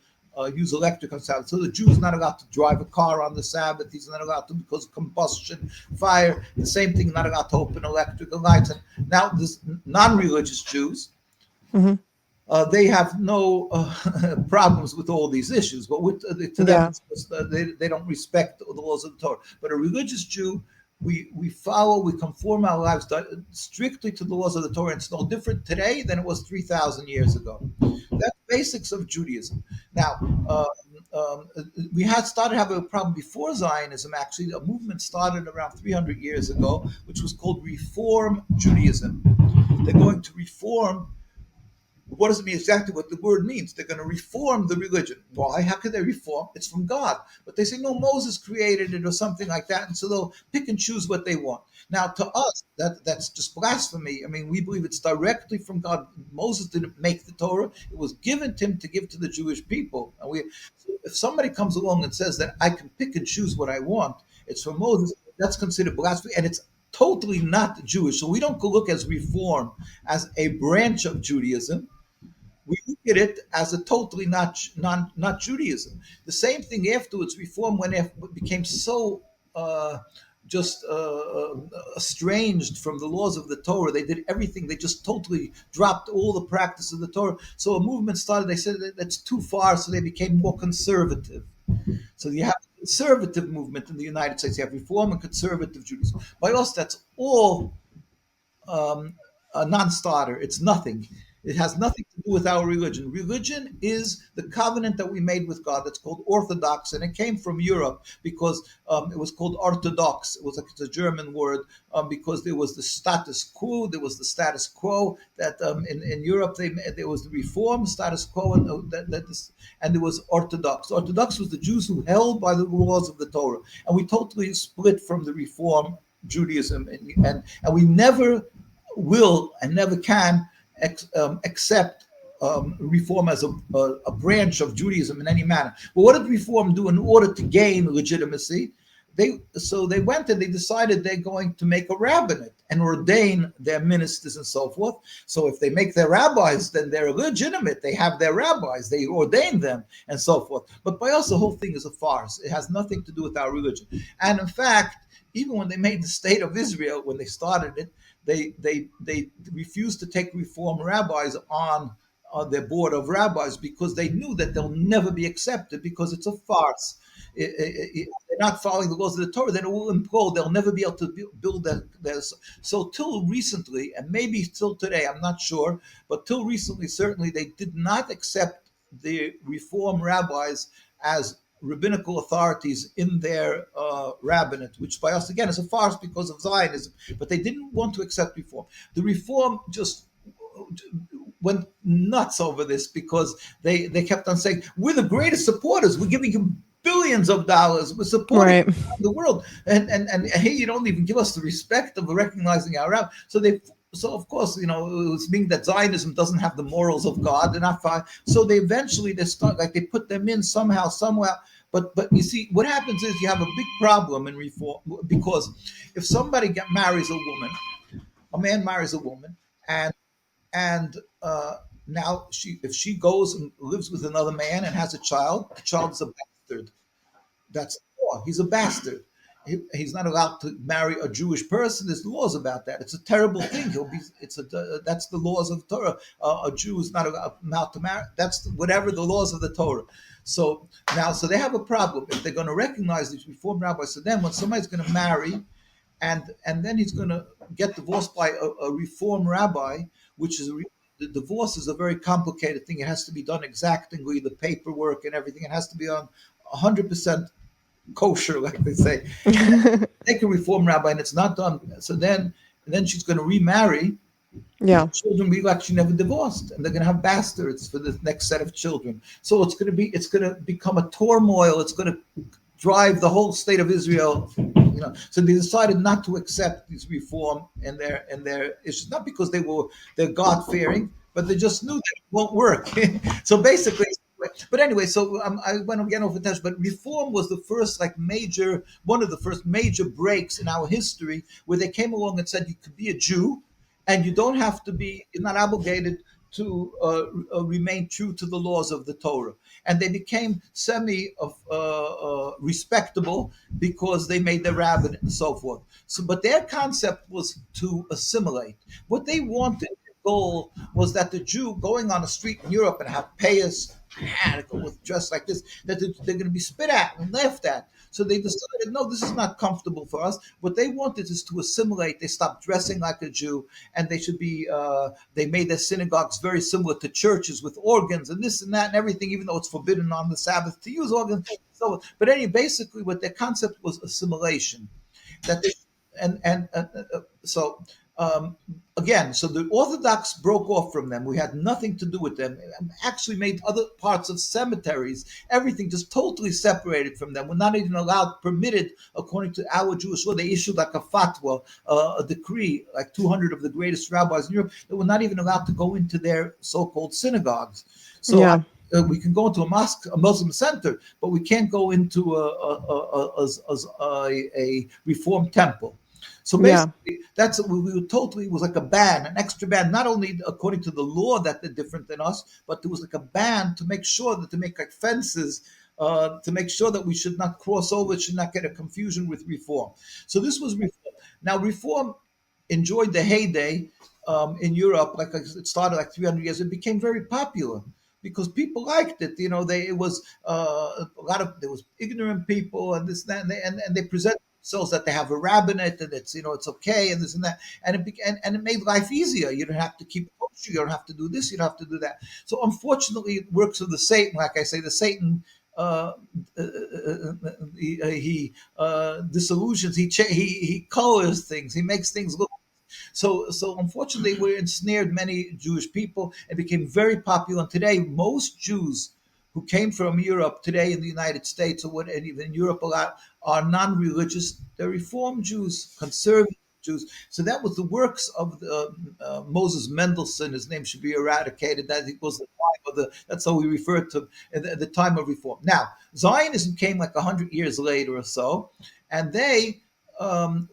use electric on Sabbath. So the Jew is not allowed to drive a car on the Sabbath. He's not allowed to, because of combustion, fire. The same thing, not allowed to open electrical lights. And now this non-religious Jews, they have no problems with all these issues, but to them, they don't respect the laws of the Torah. But a religious Jew, we conform our lives strictly to the laws of the Torah. It's no different today than it was 3,000 years ago. That's basics of Judaism. Now, we had started having a problem before Zionism. Actually, a movement started around 300 years ago, which was called Reform Judaism. They're going to reform. What does it mean exactly what the word means? They're going to reform the religion. Why? How can they reform? It's from God. But they say, no, Moses created it or something like that. And so they'll pick and choose what they want. Now, to us, that's just blasphemy. I mean, we believe it's directly from God. Moses didn't make the Torah. It was given to him to give to the Jewish people. And so if somebody comes along and says that I can pick and choose what I want, it's from Moses, that's considered blasphemy. And it's totally not Jewish. So we don't look as reform as a branch of Judaism. We look at it as a totally not Judaism. The same thing afterwards, reform, when it became so estranged from the laws of the Torah. They did everything. They just totally dropped all the practice of the Torah. So a movement started. They said that's too far, so they became more conservative. So you have a conservative movement in the United States. You have reform and conservative Judaism. By us, that's all a non-starter. It's nothing. It has nothing to do with our religion. Religion is the covenant that we made with God. That's called Orthodox, and it came from Europe because it was called Orthodox. It's a German word because there was the status quo. There was the status quo that in Europe there was the Reform status quo, and there was Orthodox. Orthodox was the Jews who held by the laws of the Torah, and we totally split from the Reform Judaism, and we never will and never can accept Reform as a branch of Judaism in any manner. But what did Reform do in order to gain legitimacy? They went and they decided they're going to make a rabbinate and ordain their ministers and so forth. So if they make their rabbis, then they're legitimate. They have their rabbis. They ordain them and so forth. But by us, the whole thing is a farce. It has nothing to do with our religion. And in fact, even when they made the state of Israel, when they started it, they refused to take Reform rabbis on their board of rabbis because they knew that they'll never be accepted because it's a farce. They're not following the laws of the Torah. Then it will implode. They'll never be able to build their. So till recently, and maybe still today, I'm not sure, but till recently, certainly they did not accept the Reform rabbis as rabbinical authorities in their rabbinate, which by us again is a farce because of Zionism. But they didn't want to accept Reform. The Reform just went nuts over this because they kept on saying, we're the greatest supporters. We're giving you billions of dollars. We're supporting the world. And hey, you don't even give us the respect of recognizing our rabbi. So of course, it was meaning that Zionism doesn't have the morals of God. They're not fine. So they start like they put them in somehow, somewhere. But you see, what happens is you have a big problem in Reform because if somebody marries a woman, a man marries a woman, and now if she goes and lives with another man and has a child, the child is a bastard. That's the law. He's a bastard. He's not allowed to marry a Jewish person. There's laws about that. It's a terrible thing. That's the laws of Torah. A Jew is not allowed to marry. That's whatever the laws of the Torah. So they have a problem if they're going to recognize these Reform rabbis. So then, when somebody's going to marry, and then he's going to get divorced by a Reform rabbi, which is the divorce is a very complicated thing. It has to be done exactingly, the paperwork and everything. It has to be on 100% kosher, like they say. Take a Reform rabbi, and it's not done. So then she's going to remarry. Yeah, children will be actually never divorced, and they're going to have bastards for the next set of children. So it's going to become a turmoil. It's going to drive the whole state of Israel. So they decided not to accept these Reform and their issues, not because they're God fearing, but they just knew that it won't work. So basically. But anyway, so I went again over touch. But Reform was one of the first major breaks in our history, where they came along and said you could be a Jew, and you don't have to be. You're not obligated to remain true to the laws of the Torah, and they became respectable because they made the rabbinate and so forth. So, but their concept was to assimilate. What they wanted. Goal was that the Jew going on the street in Europe and have payas and go with dress like this, that they're going to be spit at and laughed at. So they decided, no, this is not comfortable for us. What they wanted is to assimilate. They stopped dressing like a Jew, and they should be. They made their synagogues very similar to churches with organs and this and that and everything, even though it's forbidden on the Sabbath to use organs. So, but anyway, basically, what their concept was assimilation. That they, so. Again, so the Orthodox broke off from them. We had nothing to do with them. Actually made other parts of cemeteries, everything just totally separated from them. We're not even permitted, according to our Jewish law. They issued like a fatwa, a decree, like 200 of the greatest rabbis in Europe, that were not even allowed to go into their so-called synagogues. So we can go into a mosque, a Muslim center, but we can't go into a Reformed temple. So basically, that's what we were totally, it was like a ban, an extra ban, not only according to the law that they're different than us, but there was like a ban to make sure that to make like fences, to make sure that we should not cross over, should not get a confusion with Reform. So this was Reform. Now, Reform enjoyed the heyday in Europe, like it started like 300 years. It became very popular because people liked it. It was there was ignorant people and this, and that, and they presented themselves that they have a rabbinate and it's okay and this and that, and it made life easier. You don't have to keep kosher, you don't have to do this, you don't have to do that. So unfortunately, it works with the Satan. Like I say, the Satan he disillusions, he colors things, he makes things look. So unfortunately, we ensnared many Jewish people. It became very popular. And today, most Jews who came from Europe today in the United States, or and even in Europe a lot, are non-religious. They're Reform Jews, conservative Jews. So that was the works of Moses Mendelssohn. His name should be eradicated. That equals the time of that's how we refer to the time of Reform. Now, Zionism came like 100 years later or so, and they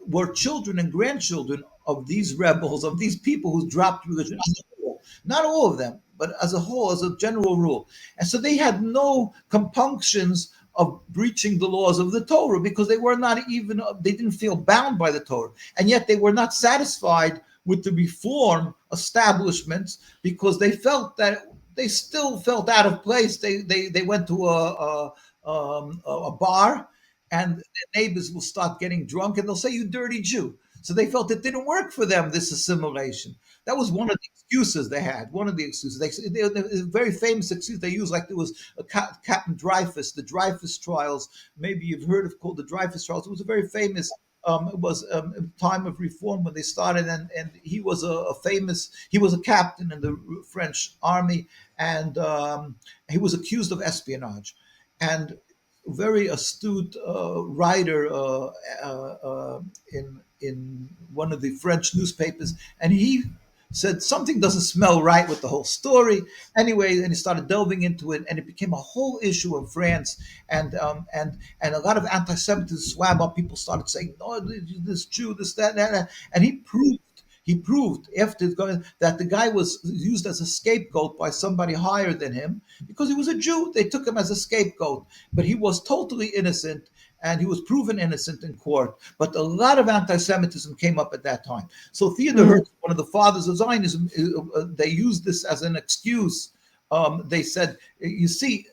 were children and grandchildren of these rebels, of these people who dropped religion. Not all of them, but as a whole, as a general rule. And so they had no compunctions of breaching the laws of the Torah because they were not even, they didn't feel bound by the Torah. And yet they were not satisfied with the reform establishments because they felt that they still felt out of place. They went to a bar, and their neighbors will start getting drunk, and they'll say, "You dirty Jew." So they felt it didn't work for them, this assimilation. That was one of the excuses they had. One of the excuses. They very famous excuse they used, like there was Captain Dreyfus, the Dreyfus trials. Maybe you've heard of called the Dreyfus trials. It was a very famous. It was a time of reform when they started, and he was a famous. He was a captain in the French army, and he was accused of espionage, and very astute writer in one of the French newspapers, and he said something doesn't smell right with the whole story. Anyway, and he started delving into it, and it became a whole issue in France, and a lot of anti-Semitism swam up. People started saying, "Oh, this Jew, this that," and he proved after going that the guy was used as a scapegoat by somebody higher than him because he was a Jew. They took him as a scapegoat, but he was totally innocent, and he was proven innocent in court. But a lot of anti-Semitism came up at that time. So Theodor Herzl, one of the fathers of Zionism, they used this as an excuse. They said, "You see,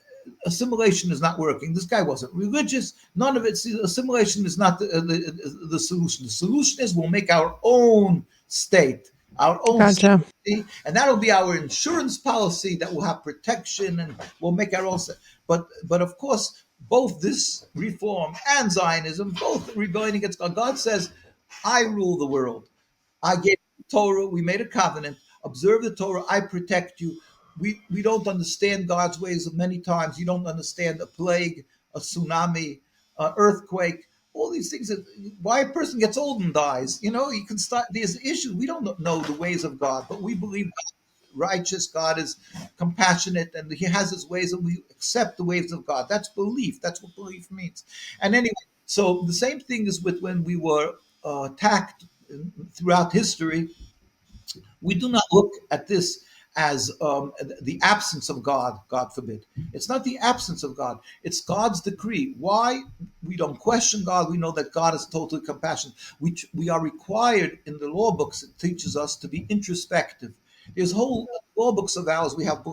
assimilation is not working. This guy wasn't religious. None of it. See, assimilation is not the solution. The solution is we'll make our own state, our own Gotcha. state, and that'll be our insurance policy that will have protection, and we'll make our own state." But of course, both this reform and Zionism, both rebelling against God. God says, "I rule the world. I gave you Torah. We made a covenant. Observe the Torah. I protect you." We don't understand God's ways many times. You don't understand a plague, a tsunami, earthquake, all these things. Why a person gets old and dies. You can start. There's issues. We don't know the ways of God, but we believe God is righteous. God is compassionate, and He has His ways, and we accept the ways of God. That's belief. That's what belief means. And anyway, so the same thing is with when we were attacked throughout history. We do not look at this as the absence of God, God forbid. It's not the absence of God, it's God's decree. Why? We don't question God. We know that God is totally compassionate. We are required in the law books, it teaches us to be introspective. There's whole law books of ours. We have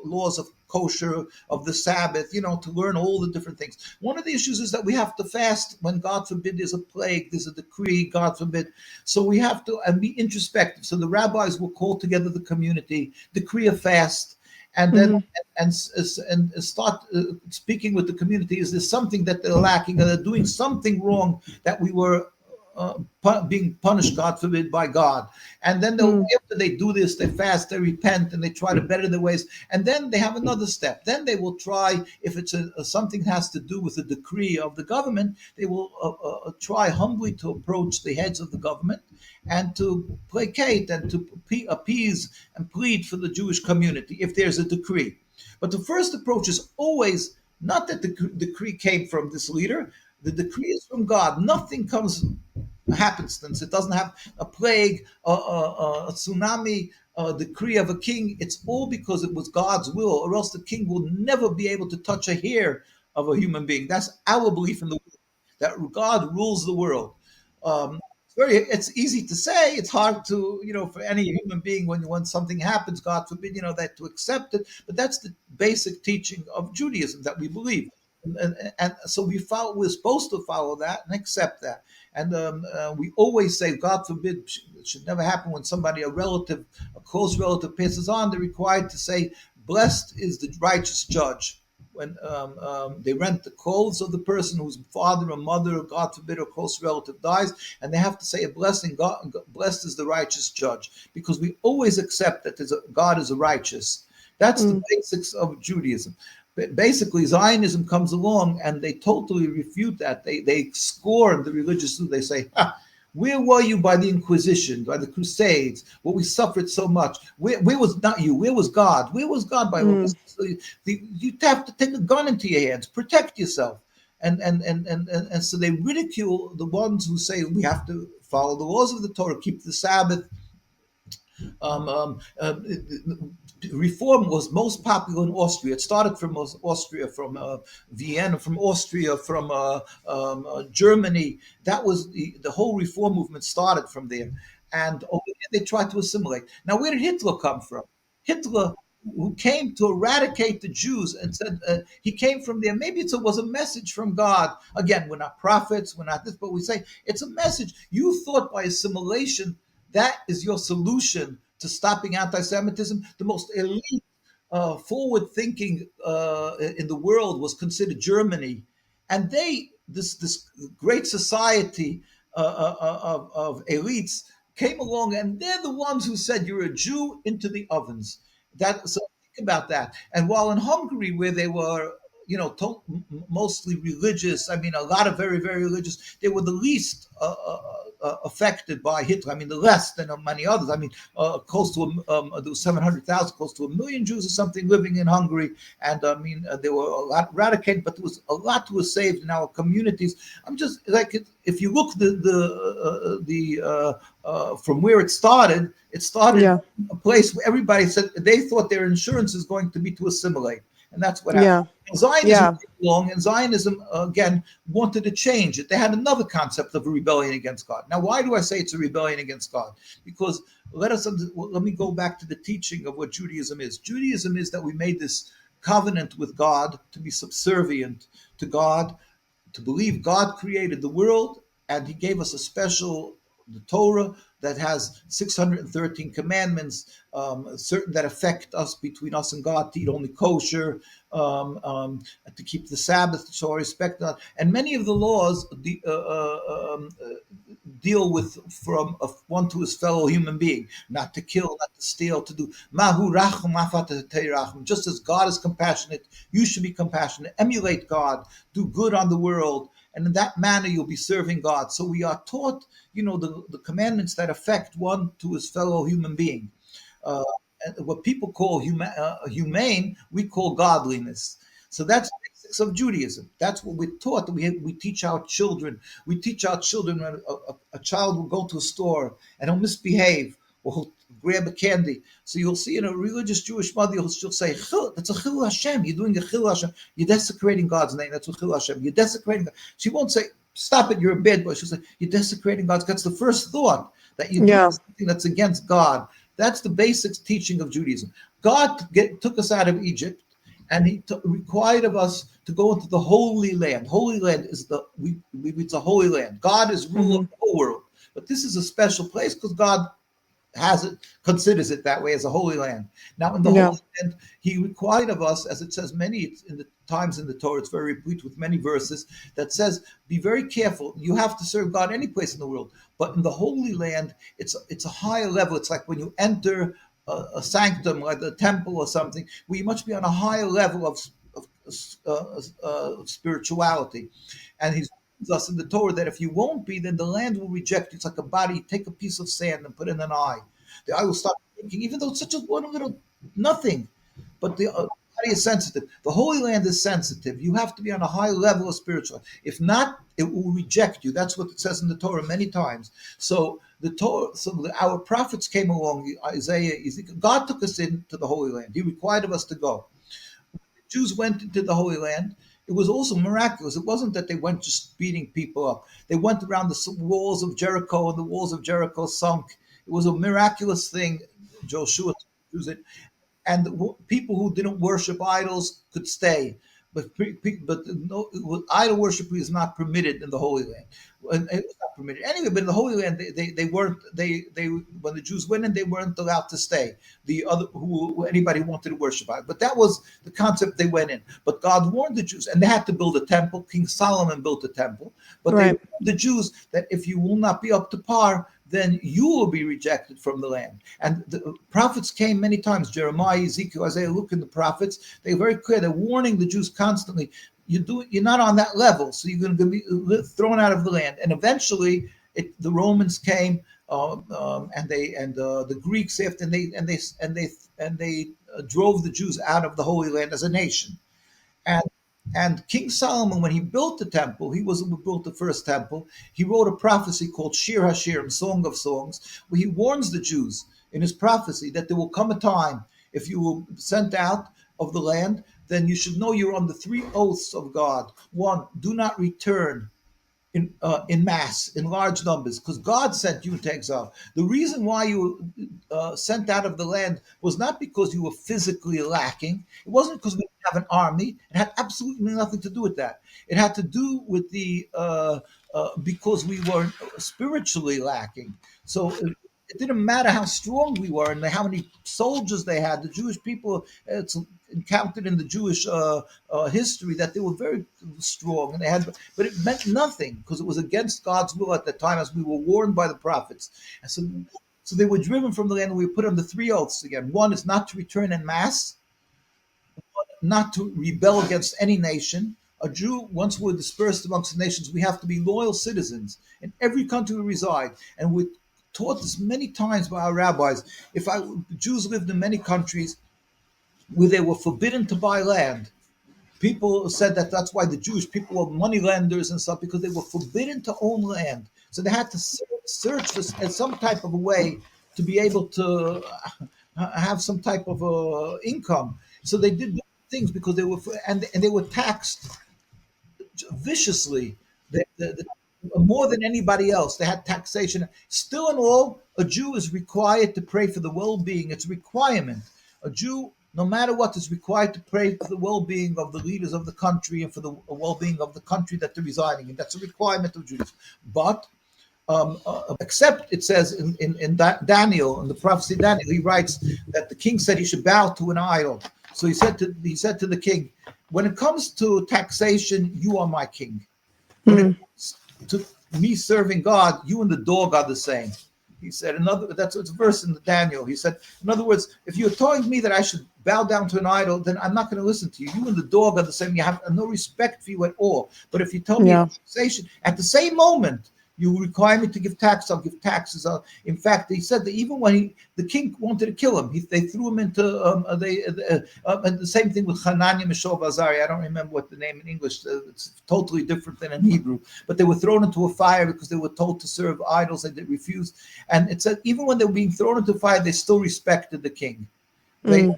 laws of kosher, of the Sabbath, to learn all the different things. One of the issues is that we have to fast when, God forbid, there's a plague, there's a decree, God forbid. So we have to and be introspective. So the rabbis will call together the community, decree a fast, and then and start speaking with the community. Is there something that they're lacking? Are they doing something wrong that we were being punished, God forbid, by God? And then after they do this, they fast, they repent, and they try to better their ways. And then they have another step. Then they will try, if it's something has to do with the decree of the government, they will try humbly to approach the heads of the government and to placate and to appease and plead for the Jewish community if there's a decree. But the first approach is always not that the decree came from this leader. The decree is from God. Nothing comes happenstance. It doesn't have a plague, a tsunami, a decree of a king. It's all because it was God's will, or else the king will never be able to touch a hair of a human being. That's our belief in the world, that God rules the world. It's easy to say. It's hard to, for any human being when something happens, God forbid, that to accept it. But that's the basic teaching of Judaism that we believe. And so we're supposed to follow that and accept that. And we always say, God forbid, it should never happen when somebody, a close relative passes on. They're required to say, "Blessed is the righteous judge." When they rent the clothes of the person whose father or mother, or God forbid, or close relative dies, and they have to say a blessing, blessed is the righteous judge, because we always accept that God is a righteous. That's the basics of Judaism. Basically, Zionism comes along and they totally refute that. They scorn the religious. They say, "Where were you by the Inquisition, by the Crusades, where we suffered so much? Where was not you? Where was God? Where was God by all this?" You have to take a gun into your hands, protect yourself. And so they ridicule the ones who say we have to follow the laws of the Torah, keep the Sabbath. Reform was most popular in Austria. It started from Austria, from Vienna, from Austria, from Germany. That was the whole reform movement started from there. and over there they tried to assimilate. Now, where did Hitler come from? Hitler, who came to eradicate the Jews, and said he came from there. Maybe it was a message from God. Again, we're not prophets, we're not this, but we say it's a message. You thought by assimilation that is your solution to stopping anti-Semitism. The most elite, forward-thinking in the world was considered Germany, and this great society of elites came along, and they're the ones who said you're a Jew into the ovens. So think about that. And while in Hungary, where they were, mostly religious, I mean, a lot of very, very religious, they were the least affected by Hitler. I mean, the less than many others. I mean, close to there was 700,000, close to 1 million Jews or something living in Hungary, and I mean, they were a lot eradicated, but there was a lot who was saved in our communities. I'm just like, if you look from where it started a place where everybody said they thought their insurance is going to be to assimilate, and that's what happened. And Zionism came along, and Zionism again wanted to change it. They had another concept of a rebellion against God. Now, why do I say it's a rebellion against God? Because let me go back to the teaching of what Judaism is. Judaism is that we made this covenant with God to be subservient to God, to believe God created the world, and He gave us the Torah that has 613 commandments, certain that affect us, between us and God, to eat only kosher, to keep the Sabbath, to show respect, and many of the laws deal with from one to his fellow human being, not to kill, not to steal, to do mahu rachum afat teirachum. Just as God is compassionate, you should be compassionate. Emulate God, do good on the world, and in that manner you'll be serving God. So we are taught, the commandments that affect one to his fellow human being. What people call humane, we call godliness. So that's the basics of Judaism. That's what we're taught. We teach our children. We teach our children when a child will go to a store and he'll misbehave, or he'll grab a candy. So you'll see in a religious Jewish mother, she'll say, that's a chil Hashem. You're doing a chil Hashem. You're desecrating God's name. That's a chil Hashem. You're desecrating God. She won't say, stop it, you're a bad boy. She'll say, you're desecrating God. That's the first thought, that you're doing something that's against God. That's the basic teaching of Judaism. God took us out of Egypt, and He required of us to go into the Holy Land. Holy Land is it's a holy land. God is ruler of the whole world, but this is a special place because God considers it that way, as a holy land. Now, in the Holy Land, He required of us, as it says many in the times in the Torah, it's very replete with many verses that says, be very careful. You have to serve God any place in the world, but in the Holy Land, it's a higher level. It's like when you enter a sanctum, like the temple or something, where you must be on a higher level of spirituality. And He's us in the Torah that if you won't be, then the land will reject you. It's like a body. Take a piece of sand and put in an eye. The eye will start thinking, even though it's such a one little nothing, but the body is sensitive. The Holy Land is sensitive. You have to be on a high level of spiritual. If not, it will reject you. That's what it says in the Torah many times. So our prophets came along, Isaiah, Ezekiel. God took us into the Holy Land. He required of us to go. When the Jews went into the Holy Land, it was also miraculous. It wasn't that they went just beating people up. They went around the walls of Jericho, and the walls of Jericho sunk. It was a miraculous thing. Joshua used it. And people who didn't worship idols could stay. But idol worship is not permitted in the Holy Land. It was not permitted anyway. But in the Holy Land, they weren't. They when the Jews went in, they weren't allowed to stay. Anybody who wanted to worship idol. But that was the concept they went in. But God warned the Jews, and they had to build a temple. King Solomon built a temple. But they warned the Jews that if you will not be up to par, then you will be rejected from the land. And the prophets came many times. Jeremiah, Ezekiel, Isaiah, look in the prophets. They're very clear. They're warning the Jews constantly. You're not on that level, so you're going to be thrown out of the land. And eventually, the Romans came, and the Greeks after, and they drove the Jews out of the Holy Land as a nation. And King Solomon, when he built the temple, he built the first temple. He wrote a prophecy called Shir HaShirim, Song of Songs, where he warns the Jews in his prophecy that there will come a time, if you will be sent out of the land, then you should know you're on the 3 oaths of God. 1, do not return in mass, in large numbers, because God sent you into exile. The reason why you were sent out of the land was not because you were physically lacking. It wasn't because we didn't have an army. It had absolutely nothing to do with that. It had to do with the because we were spiritually lacking. So it didn't matter how strong we were and how many soldiers they had. The Jewish people, it's encountered in the Jewish history that they were very strong, and they had, but it meant nothing because it was against God's will at the time, as we were warned by the prophets. And so they were driven from the land, and we were put under three oaths again. One is not to return en masse, not to rebel against any nation. A Jew, once we're dispersed amongst the nations, we have to be loyal citizens in every country we reside. And we're taught this many times by our rabbis. Jews lived in many countries where they were forbidden to buy land. People said that that's why the Jewish people were money lenders and stuff, because they were forbidden to own land. So they had to search for some type of a way to be able to have some type of income. So they did things because they were, and they were taxed viciously, more than anybody else. They had taxation. Still in all, a Jew is required to pray for the well-being. It's a requirement. A Jew, no matter what, is required to pray for the well-being of the leaders of the country and for the well-being of the country that they're residing in. That's a requirement of Jews. But except it says in Daniel, in the prophecy of Daniel, he writes that the king said he should bow to an idol. So he said to the king, when it comes to taxation, you are my king. When it comes to me serving God, you and the dog are the same. He said, that's a verse in Daniel. He said, in other words, if you're telling me that I should bow down to an idol, then I'm not going to listen to you. You and the dog are the same. You have no respect for you at all. But if you tell me taxation, at the same moment, you require me to give tax, I'll give taxes. In fact, he said that even when the king wanted to kill him, they threw him into, and the same thing with Hananiah, Mishael, Azariah. I don't remember what the name in English, it's totally different than in Hebrew. But they were thrown into a fire because they were told to serve idols and they refused. And it said even when they were being thrown into fire, they still respected the king. They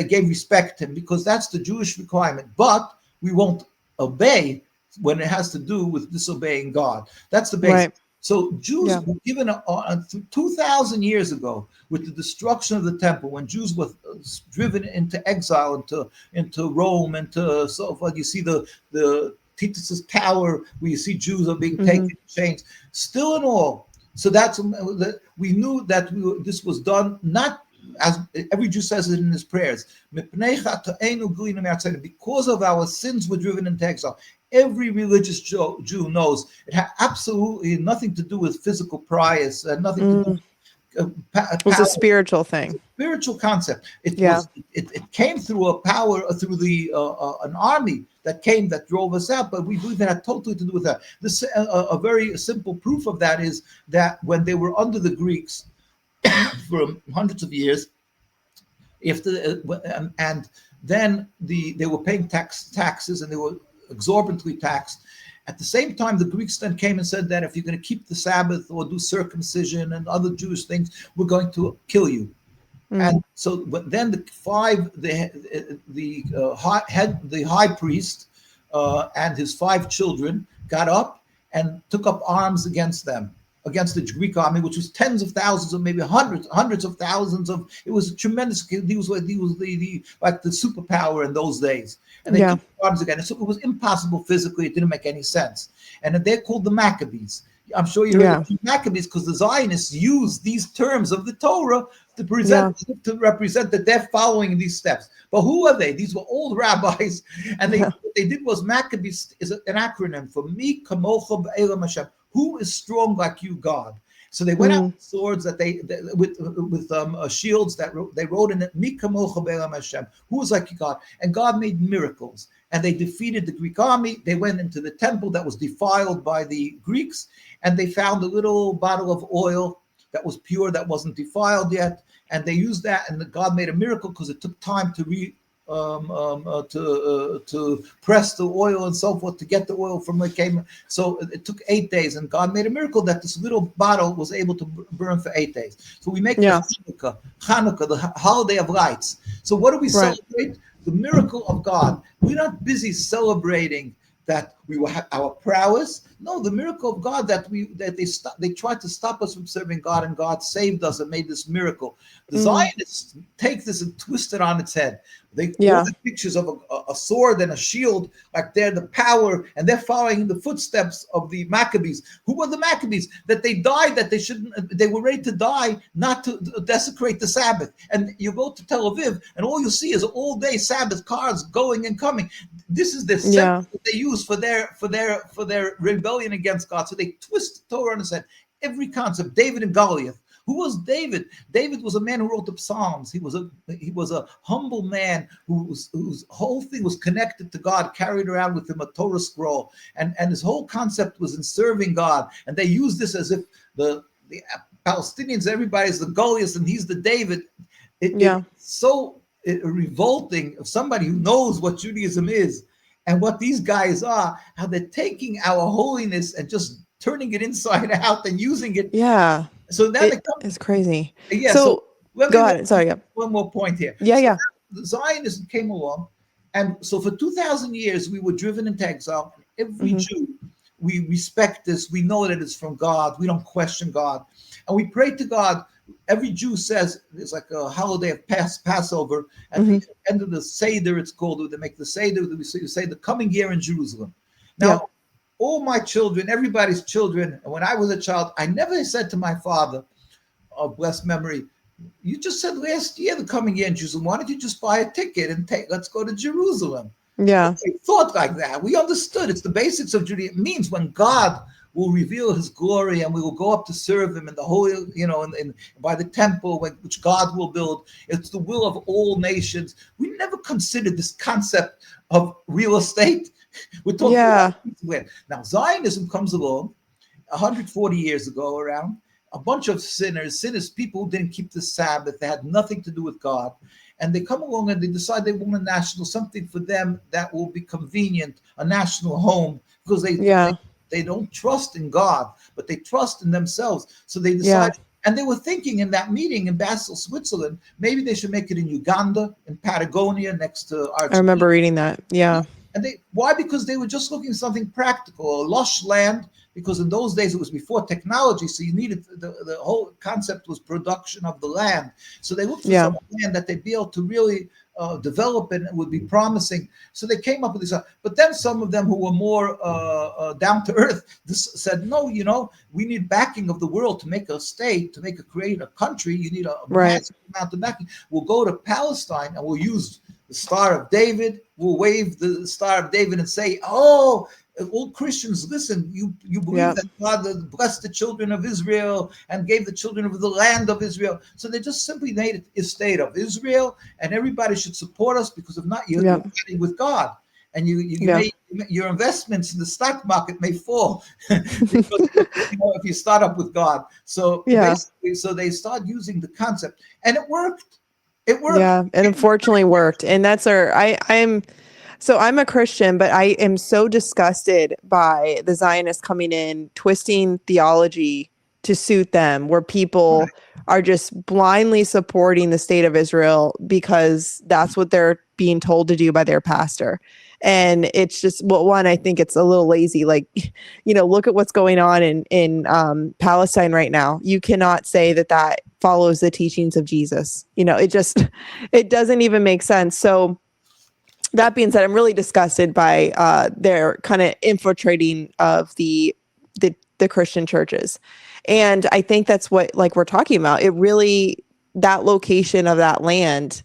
gave respect to him because that's the Jewish requirement. But we won't obey when it has to do with disobeying God. That's the basic. Right. So Jews were given 2,000 years ago with the destruction of the temple, when Jews were driven into exile, into Rome, into so forth. You see the Titus's tower where you see Jews are being taken in chains. Still in all, so that's we knew that this was done not, as every Jew says it in his prayers, because of our sins we're driven into exile. Every religious Jew knows it had absolutely nothing to do with physical prowess, nothing to do with it was a spiritual thing. It's a spiritual concept. It came through a power, through an army that drove us out, but we believe it had totally to do with that. This a very simple proof of that is that when they were under the Greeks for hundreds of years, and then they were paying taxes, and they were exorbitantly taxed. At the same time, the Greeks then came and said that if you're going to keep the Sabbath or do circumcision and other Jewish things, we're going to kill you. And so, but then the high priest and his 5 children got up and took up arms against them, against the Greek army, which was tens of thousands, or maybe hundreds of thousands of. It was a tremendous. He was like the superpower in those days, and they took arms again. And so it was impossible physically. It didn't make any sense. And they're called the Maccabees. I'm sure you heard of the Maccabees because the Zionists use these terms of the Torah to represent that they're following these steps. But who are they? These were old rabbis, and what they did was Maccabees is an acronym for Mi Kamocha B'Elam Hashem. Who is strong like you, God? So they went out with swords with shields that they wrote in it, Mi Kamocha B'Elam Hashem. Who is like you, God? And God made miracles, and they defeated the Greek army. They went into the temple that was defiled by the Greeks, and they found a little bottle of oil that was pure, that wasn't defiled yet, and they used that, and God made a miracle because it took time to press the oil and so forth to get the oil from where it came. So it took 8 days, and God made a miracle that this little bottle was able to burn for 8 days. So we make Hanukkah, the holiday of lights. So what do we celebrate? The miracle of God. We're not busy celebrating that we will have our prowess. No, the miracle of God that they tried to stop us from serving God, and God saved us and made this miracle. The Zionists take this and twist it on its head. They order pictures of a sword and a shield, like they're the power, and they're following the footsteps of the Maccabees. Who were the Maccabees? That they died, that they were ready to die, not to desecrate the Sabbath. And you go to Tel Aviv, and all you see is all day Sabbath cars going and coming. This is the symbol that they use for their rebellion against God. So they twist the Torah on its head. Every concept, David and Goliath. Who was David? David was a man who wrote the Psalms. He was a humble man whose whole thing was connected to God, carried around with him a Torah scroll, and his whole concept was in serving God. And they use this as if the Palestinians, everybody's the Goliath and he's the David. It's so revolting of somebody who knows what Judaism is and what these guys are, how they're taking our holiness and just turning it inside out and using it. Yeah. So now it's crazy. Yeah. So go ahead. Sorry. One more point here. Yeah. The Zionism came along, and so for 2,000 years we were driven into exile. Every Jew, we respect this. We know that it's from God. We don't question God, and we pray to God. Every Jew says it's like a holiday of Passover. At the end of the Seder, it's called. They make the Seder. You say the coming year in Jerusalem. Now, all my children, everybody's children, and when I was a child, I never said to my father, of blessed memory, you just said last year the coming year in Jerusalem. Why don't you just buy a ticket and let's go to Jerusalem? Yeah. We thought like that. We understood. It's the basics of Judaism. It means when God will reveal his glory and we will go up to serve him in the holy, by the temple which God will build. It's the will of all nations. We never considered this concept of real estate. We're talking about now Zionism comes along 140 years ago around. A bunch of sinners, people who didn't keep the Sabbath, they had nothing to do with God. And they come along and they decide they want a national, something for them that will be convenient, a national home, because they don't trust in God, but they trust in themselves. So they decide, and they were thinking in that meeting in Basel, Switzerland, maybe they should make it in Uganda, in Patagonia, next to Argentina. I remember reading that. Yeah. And why? Because they were just looking for something practical, a lush land, because in those days it was before technology, so you needed the whole concept was production of the land. So they looked for some land that they'd be able to really develop and it would be promising. So they came up with this. But then some of them who were more down to earth said, no, we need backing of the world to make a state, create a country. You need a massive amount of backing. We'll go to Palestine and we'll use the Star of David. We'll wave the Star of David and say, oh, all Christians, listen, you believe that God blessed the children of Israel and gave the children of the land of Israel. So they just simply made it a state of Israel, and everybody should support us, because if not, you're fighting with God. And your investments in the stock market may fall because, if you start up with God. So basically, they start using the concept, and it worked. It worked. Yeah, it unfortunately worked. And that's I'm a Christian, but I am so disgusted by the Zionists coming in, twisting theology to suit them, where people are just blindly supporting the state of Israel because that's what they're being told to do by their pastor. And it's just, I think it's a little lazy. Like, look at what's going on in Palestine right now. You cannot say that follows the teachings of Jesus. It doesn't even make sense. So that being said, I'm really disgusted by their kind of infiltrating of the Christian churches. And I think that's what, like, we're talking about. It really, that location of that land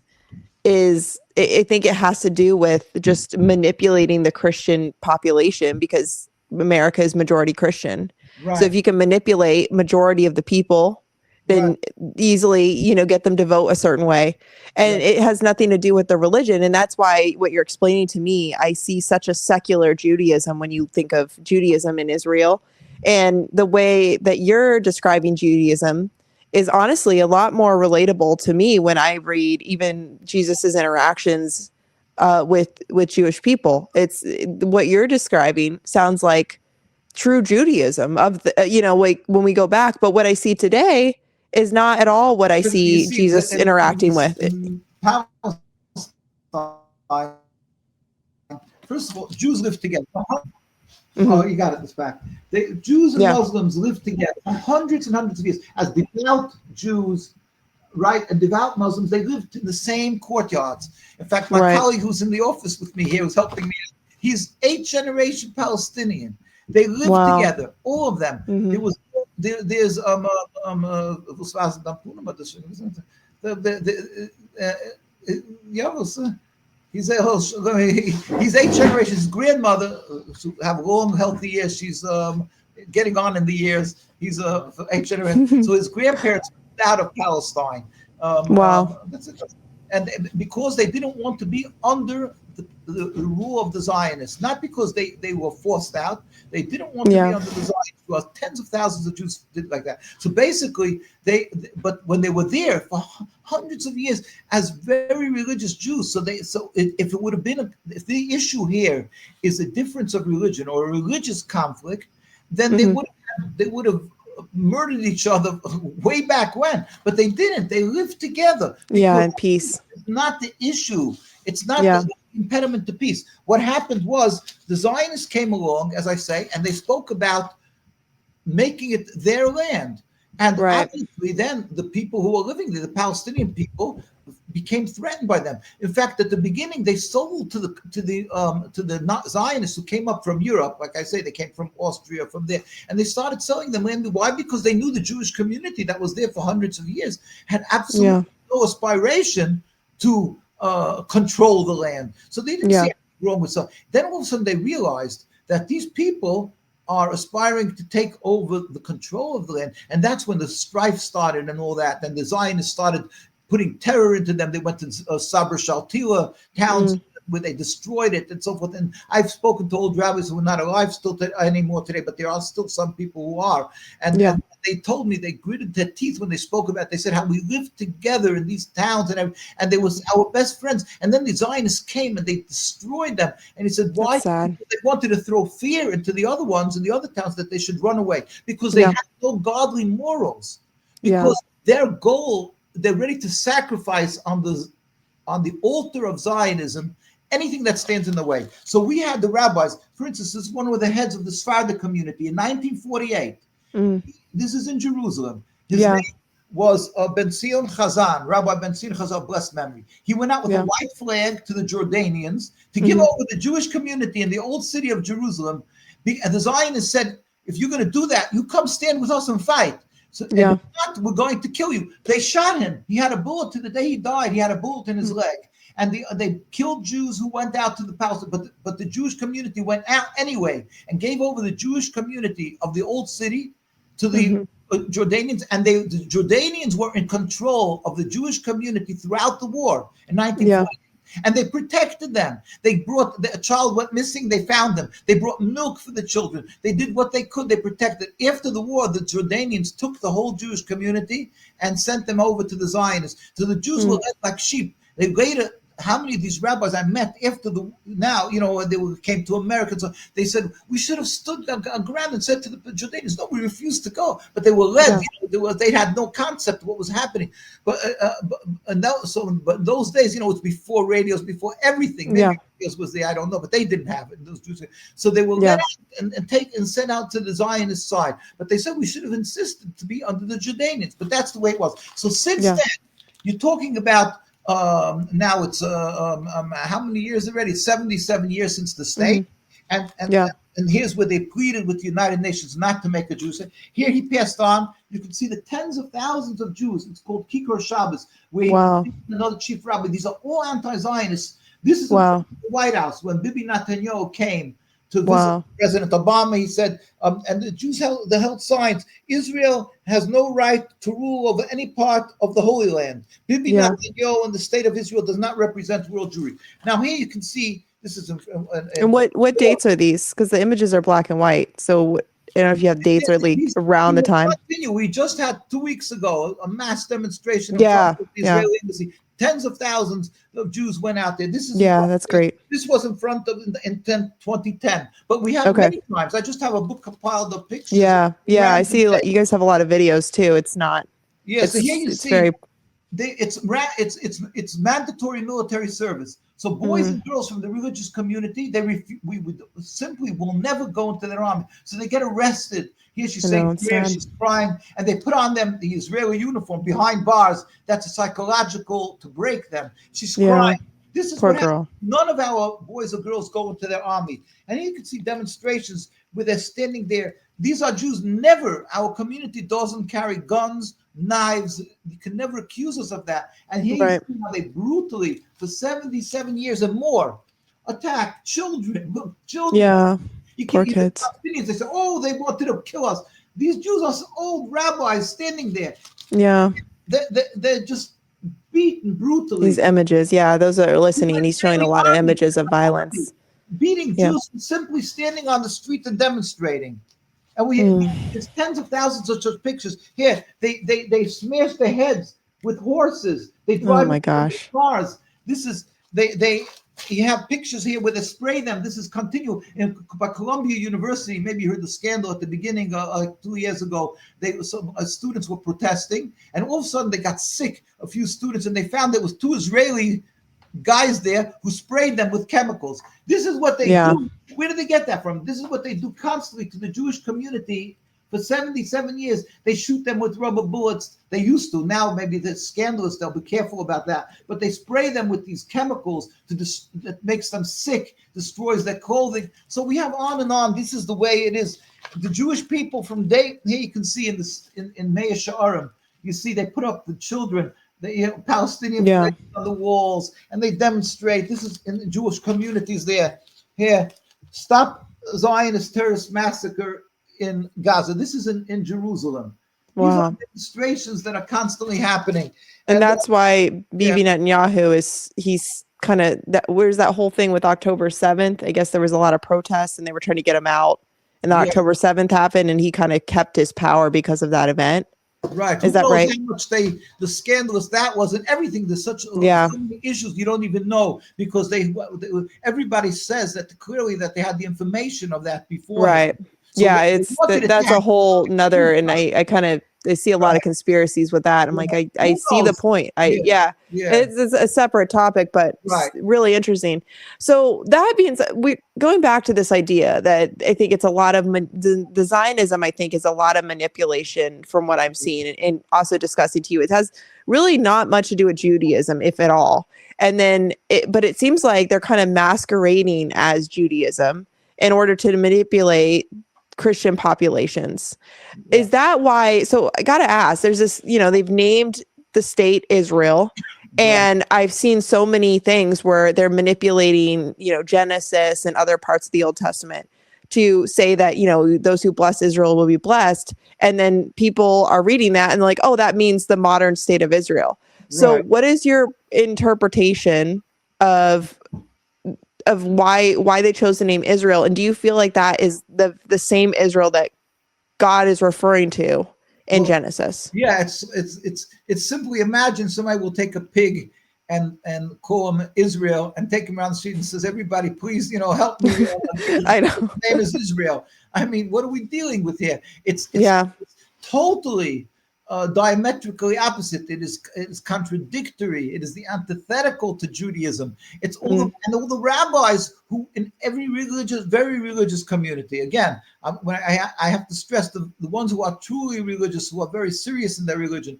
I think it has to do with just manipulating the Christian population, because America is majority Christian. Right. So if you can manipulate majority of the people, then easily, get them to vote a certain way. And it has nothing to do with the religion. And that's why what you're explaining to me, I see such a secular Judaism when you think of Judaism in Israel. And the way that you're describing Judaism is honestly a lot more relatable to me when I read even Jesus's interactions with Jewish people. It's what you're describing sounds like true Judaism of the, like when we go back. But what I see today is not at all what I see Jesus interacting with. In Palestine, First of all, Jews live together. Mm-hmm. Oh, you got it. This back. Jews and Yeah. Muslims live together for hundreds and hundreds of years as devout Jews, right, and devout Muslims. They lived in the same courtyards. In fact, my Right. colleague who's in the office with me here, who's helping me, he's 8th-generation Palestinian. They lived Wow. together, all of them. Mhm. There was there's he's 8th generation. His grandmother have long, healthy years. She's getting on in the years. He's 8th generation. So his grandparents moved out of Palestine. Wow. That's it. And because they didn't want to be under the rule of the Zionists, not because they were forced out. They didn't want to be under the Zionists. Well, tens of thousands of Jews did like that. So basically, but when they were there for hundreds of years as very religious Jews, if it would have been if the issue here is a difference of religion or a religious conflict, then they would have murdered each other way back when. But they didn't. They lived together. Yeah, in peace. It's not the issue. It's not the impediment to peace. What happened was the Zionists came along, as I say, and they spoke about making it their land. And obviously then the people who were living there, the Palestinian people, became threatened by them. In fact, at the beginning, they sold to the Zionists who came up from Europe. Like I say, they came from Austria, from there, and they started selling them land. Why? Because they knew the Jewish community that was there for hundreds of years had absolutely no aspiration to control the land. So they didn't see anything wrong with something. Then all of a sudden they realized that these people are aspiring to take over the control of the land. And that's when the strife started and all that. Then the Zionists started putting terror into them. They went to Sabra Shaltila towns where they destroyed it and so forth. And I've spoken to old rabbis who are not alive still anymore today, but there are still some people who are. And they told me, they gritted their teeth when they spoke about it. They said how we lived together in these towns and they was our best friends. And then the Zionists came and they destroyed them. And he said, why? They wanted to throw fear into the other ones in the other towns that they should run away because they had no godly morals. Because their goal, they're ready to sacrifice on the altar of Zionism anything that stands in the way. So we had the rabbis, for instance, this is one of the heads of the Sephardic community in 1948. This is in Jerusalem. His name was Ben Zion Chazan, Rabbi Ben Zion Chazan, blessed memory. He went out with a white flag to the Jordanians to give over the Jewish community in the old city of Jerusalem. And the Zionists said, if you're going to do that, you come stand with us and fight. So if not, we're going to kill you. They shot him. He had a bullet to the day he died. He had a bullet in his leg. And they killed Jews who went out to the Palestine, but the Jewish community went out anyway and gave over the Jewish community of the old city to the Jordanians. And the Jordanians were in control of the Jewish community throughout the war in 1940. And they protected them. They brought a child went missing. They found them. They brought milk for the children. They did what they could. They protected. After the war, the Jordanians took the whole Jewish community and sent them over to the Zionists. So the Jews were led like sheep. They later, how many of these rabbis I met after they came to America, so they said, we should have stood on ground and said to the Jordanians, no, we refused to go. But they were led. They had no concept of what was happening. But in those days, it's before radios, before everything. Maybe radios was there, I don't know, but they didn't have it. Those Jews. So they were led out and sent out to the Zionist side. But they said we should have insisted to be under the Jordanians. But that's the way it was. So since then, you're talking about now it's how many years already? 77 years since the state, and here's where they pleaded with the United Nations not to make a Jew state. Here he passed on. You can see the tens of thousands of Jews. It's called Kikar Shabbos, where another chief rabbi. These are all anti-Zionists. This is the White House when Bibi Netanyahu came to visit President Obama. He said, and the Jews held signs, Israel has no right to rule over any part of the Holy Land. Bibi Netanyahu and the state of Israel does not represent world Jewry. Now here you can see, this is... and what dates are these? Because the images are black and white. So I don't know if you have dates or like around the time. We just had 2 weeks ago a mass demonstration in front of the Israeli embassy. Tens of thousands of Jews went out there. This is that's great. This was in front of in 2010, but we have many times. I just have a book compiled of pictures. I see. You guys have a lot of videos too. It's not. So here you see. it's mandatory military service. So boys and girls from the religious community, we would simply will never go into their army. So they get arrested. Here she's saying prayers, she's crying, and they put on them the Israeli uniform behind bars. That's a psychological to break them. She's crying. This is Poor what girl. happens. None of our boys or girls go into their army. And you can see demonstrations where they're standing there. These are Jews. Never, our community doesn't carry guns, knives. You can never accuse us of that. And here you see how they brutally, for 77 years and more, attack children. Children. Yeah. You Poor can't, kids. Palestinians, they say, oh, they wanted to kill us. These Jews are old rabbis standing there. Yeah. They're just beaten brutally. These images, those that are listening, he's showing a lot of images of violence. Beating Jews simply standing on the street and demonstrating. And there's tens of thousands of such pictures. Here, they smash their heads with horses. They drive cars. This is you have pictures here where they spray them. This is continual. By Columbia University, maybe you heard the scandal at the beginning, 2 years ago. Some students were protesting, and all of a sudden they got sick, a few students, and they found there was 2 Israeli guys there who sprayed them with chemicals. This is what they do. Where did they get that from? This is what they do constantly to the Jewish community. For 77 years, they shoot them with rubber bullets. They used to. Now, maybe it's scandalous. They'll be careful about that. But they spray them with these chemicals that makes them sick, destroys their clothing. So we have on and on. This is the way it is. The Jewish people from here you can see in Meah She'arim, you see they put up the children, the Palestinian flags on the walls, and they demonstrate. This is in the Jewish communities there. Here, stop Zionist terrorist massacre in Gaza. This is in Jerusalem. These are demonstrations that are constantly happening. And that's why Bibi Netanyahu he's kind of, where's that whole thing with October 7th? I guess there was a lot of protests and they were trying to get him out. And October 7th happened and he kind of kept his power because of that event. Right. Is that right? How much the scandalous that was, and everything. There's so many issues you don't even know, because everybody says that clearly that they had the information of that before. Right. So that's a whole nother, and I see a lot of conspiracies with that. I'm like, I see the point. It's a separate topic, but really interesting. So that being said, we're going back to this idea that I think it's a lot of the Zionism, I think, is a lot of manipulation from what I'm seeing, and also discussing to you. It has really not much to do with Judaism, if at all. And then, but it seems like they're kind of masquerading as Judaism in order to manipulate Christian populations. Is that why? So I got to ask, there's this, they've named the state Israel, and I've seen so many things where they're manipulating, Genesis and other parts of the Old Testament to say that, those who bless Israel will be blessed. And then people are reading that and like, oh, that means the modern state of Israel. So what is your interpretation of why they chose the name Israel? And do you feel like that is the same Israel that God is referring to in Genesis? Yeah, it's simply, imagine somebody will take a pig and call him Israel and take him around the street and says, everybody, please, help me. I know. His name is Israel. I mean, what are we dealing with here? It's totally diametrically opposite. It is contradictory. It is the antithetical to Judaism. It's all the rabbis who in every very religious community. Again, when I have to stress the ones who are truly religious, who are very serious in their religion,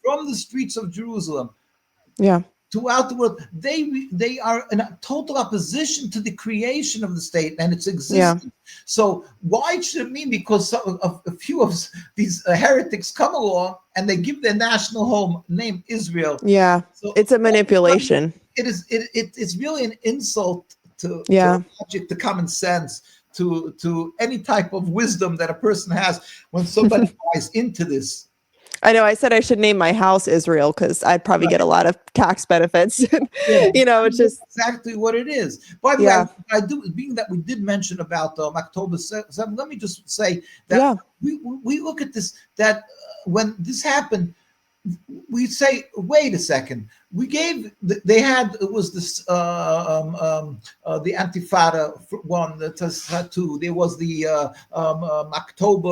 from the streets of Jerusalem, throughout the world, they are in a total opposition to the creation of the state and its existence. So why should it mean? Because a few of these heretics come along and they give their national home name Israel. So it's a manipulation. It's really an insult to logic, to common sense, to any type of wisdom that a person has when somebody buys into this. I know I said I should name my house Israel because I'd probably get a lot of tax benefits. It's just exactly what it is. By the way, being that we did mention about October 7th, let me just say that we look at this, that when this happened, we say, wait a second. We gave, they had, it was this, the Antifada one, the tattoo. There was the October,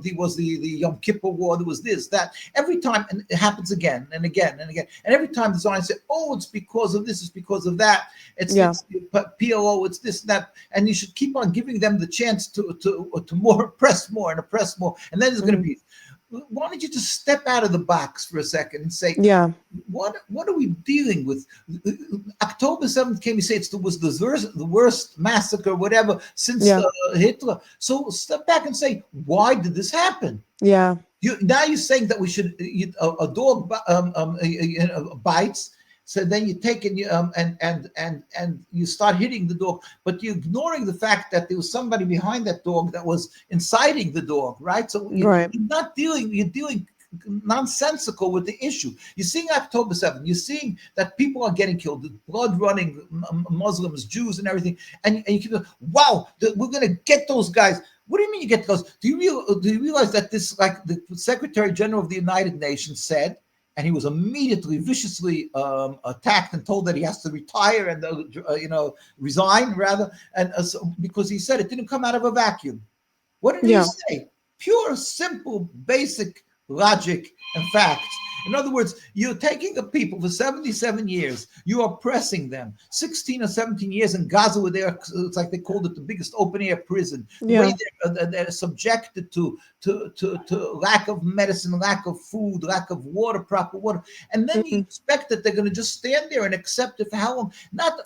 there was the Yom Kippur War. There was this, that. Every time, and it happens again and again and again. And every time the Zionists say, oh, it's because of this, it's because of that. It's PLO, it's this, that. And you should keep on giving them the chance to more, oppress more and oppress more. And then there's going to be, why don't you just step out of the box for a second and say, what are we dealing with? October 7th came, you say was the worst massacre, whatever, since Hitler. So step back and say, why did this happen? Yeah. Now you're saying that we should, a dog bites, so then you take and you and you start hitting the dog, but you're ignoring the fact that there was somebody behind that dog that was inciting the dog, right? So you're dealing nonsensical with the issue. You're seeing October 7th. You're seeing that people are getting killed, the blood running, Muslims, Jews, and everything. And you keep going, wow, we're going to get those guys. What do you mean you get those? Do you realize that this, like the Secretary General of the United Nations said, and he was immediately viciously attacked and told that he has to retire and resign rather, and because he said it didn't come out of a vacuum. What did he say? Pure, simple, basic logic and facts. In other words, you're taking a people for 77 years, you're oppressing them. 16 or 17 years in Gaza, where it's like they called it the biggest open-air prison. The way they're subjected to lack of medicine, lack of food, lack of water, proper water. And then you expect that they're going to just stand there and accept it for how long? Not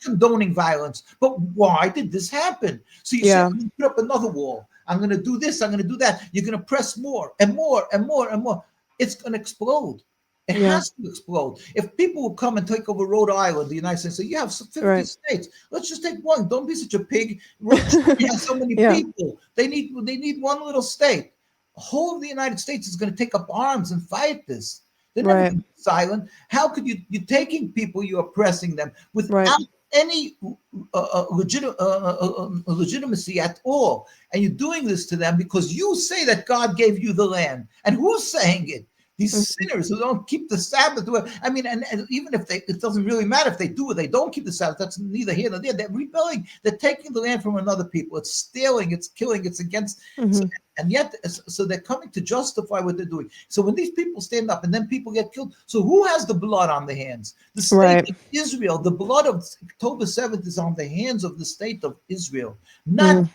condoning violence, but why did this happen? So you say, I'm going to put up another wall. I'm going to do this. I'm going to do that. You're going to press more and more and more and more. It's going to explode. It has to explode. If people will come and take over Rhode Island, the United States, say, you have 50 states. Let's just take one. Don't be such a pig. We have so many people. They need one little state. The whole of the United States is going to take up arms and fight this. They're never going to be silent. How could you're taking people, you're oppressing them without any legitimacy at all, and you're doing this to them because you say that God gave you the land. And who's saying it? These sinners who don't keep the Sabbath. I mean, and even if it doesn't really matter if they do or they don't keep the Sabbath. That's neither here nor there. They're rebelling. They're taking the land from another people. It's stealing. It's killing. It's against. And yet, so they're coming to justify what they're doing. So when these people stand up and then people get killed, so who has the blood on their hands? The state of Israel. The blood of October 7th is on the hands of the state of Israel, not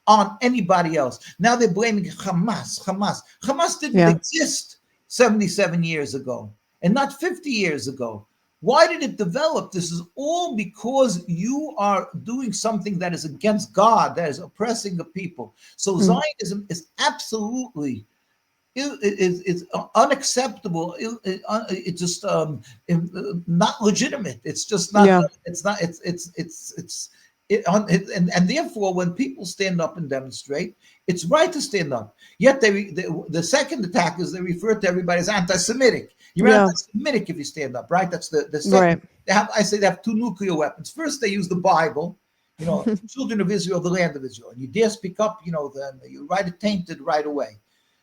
on anybody else. Now they're blaming Hamas. Hamas didn't exist 77 years ago and not 50 years ago. Why did it develop? This is all because you are doing something that is against God, that is oppressing the people. So Zionism is absolutely is unacceptable. It's just not legitimate. It's just not. It's not. And therefore, when people stand up and demonstrate, it's right to stand up. Yet the second attack is they refer to everybody as anti-Semitic. You're anti-Semitic if you stand up, right? That's the second. I say they have two nuclear weapons. First, they use the Bible, children of Israel, the land of Israel. And you dare speak up, then you write it tainted right away.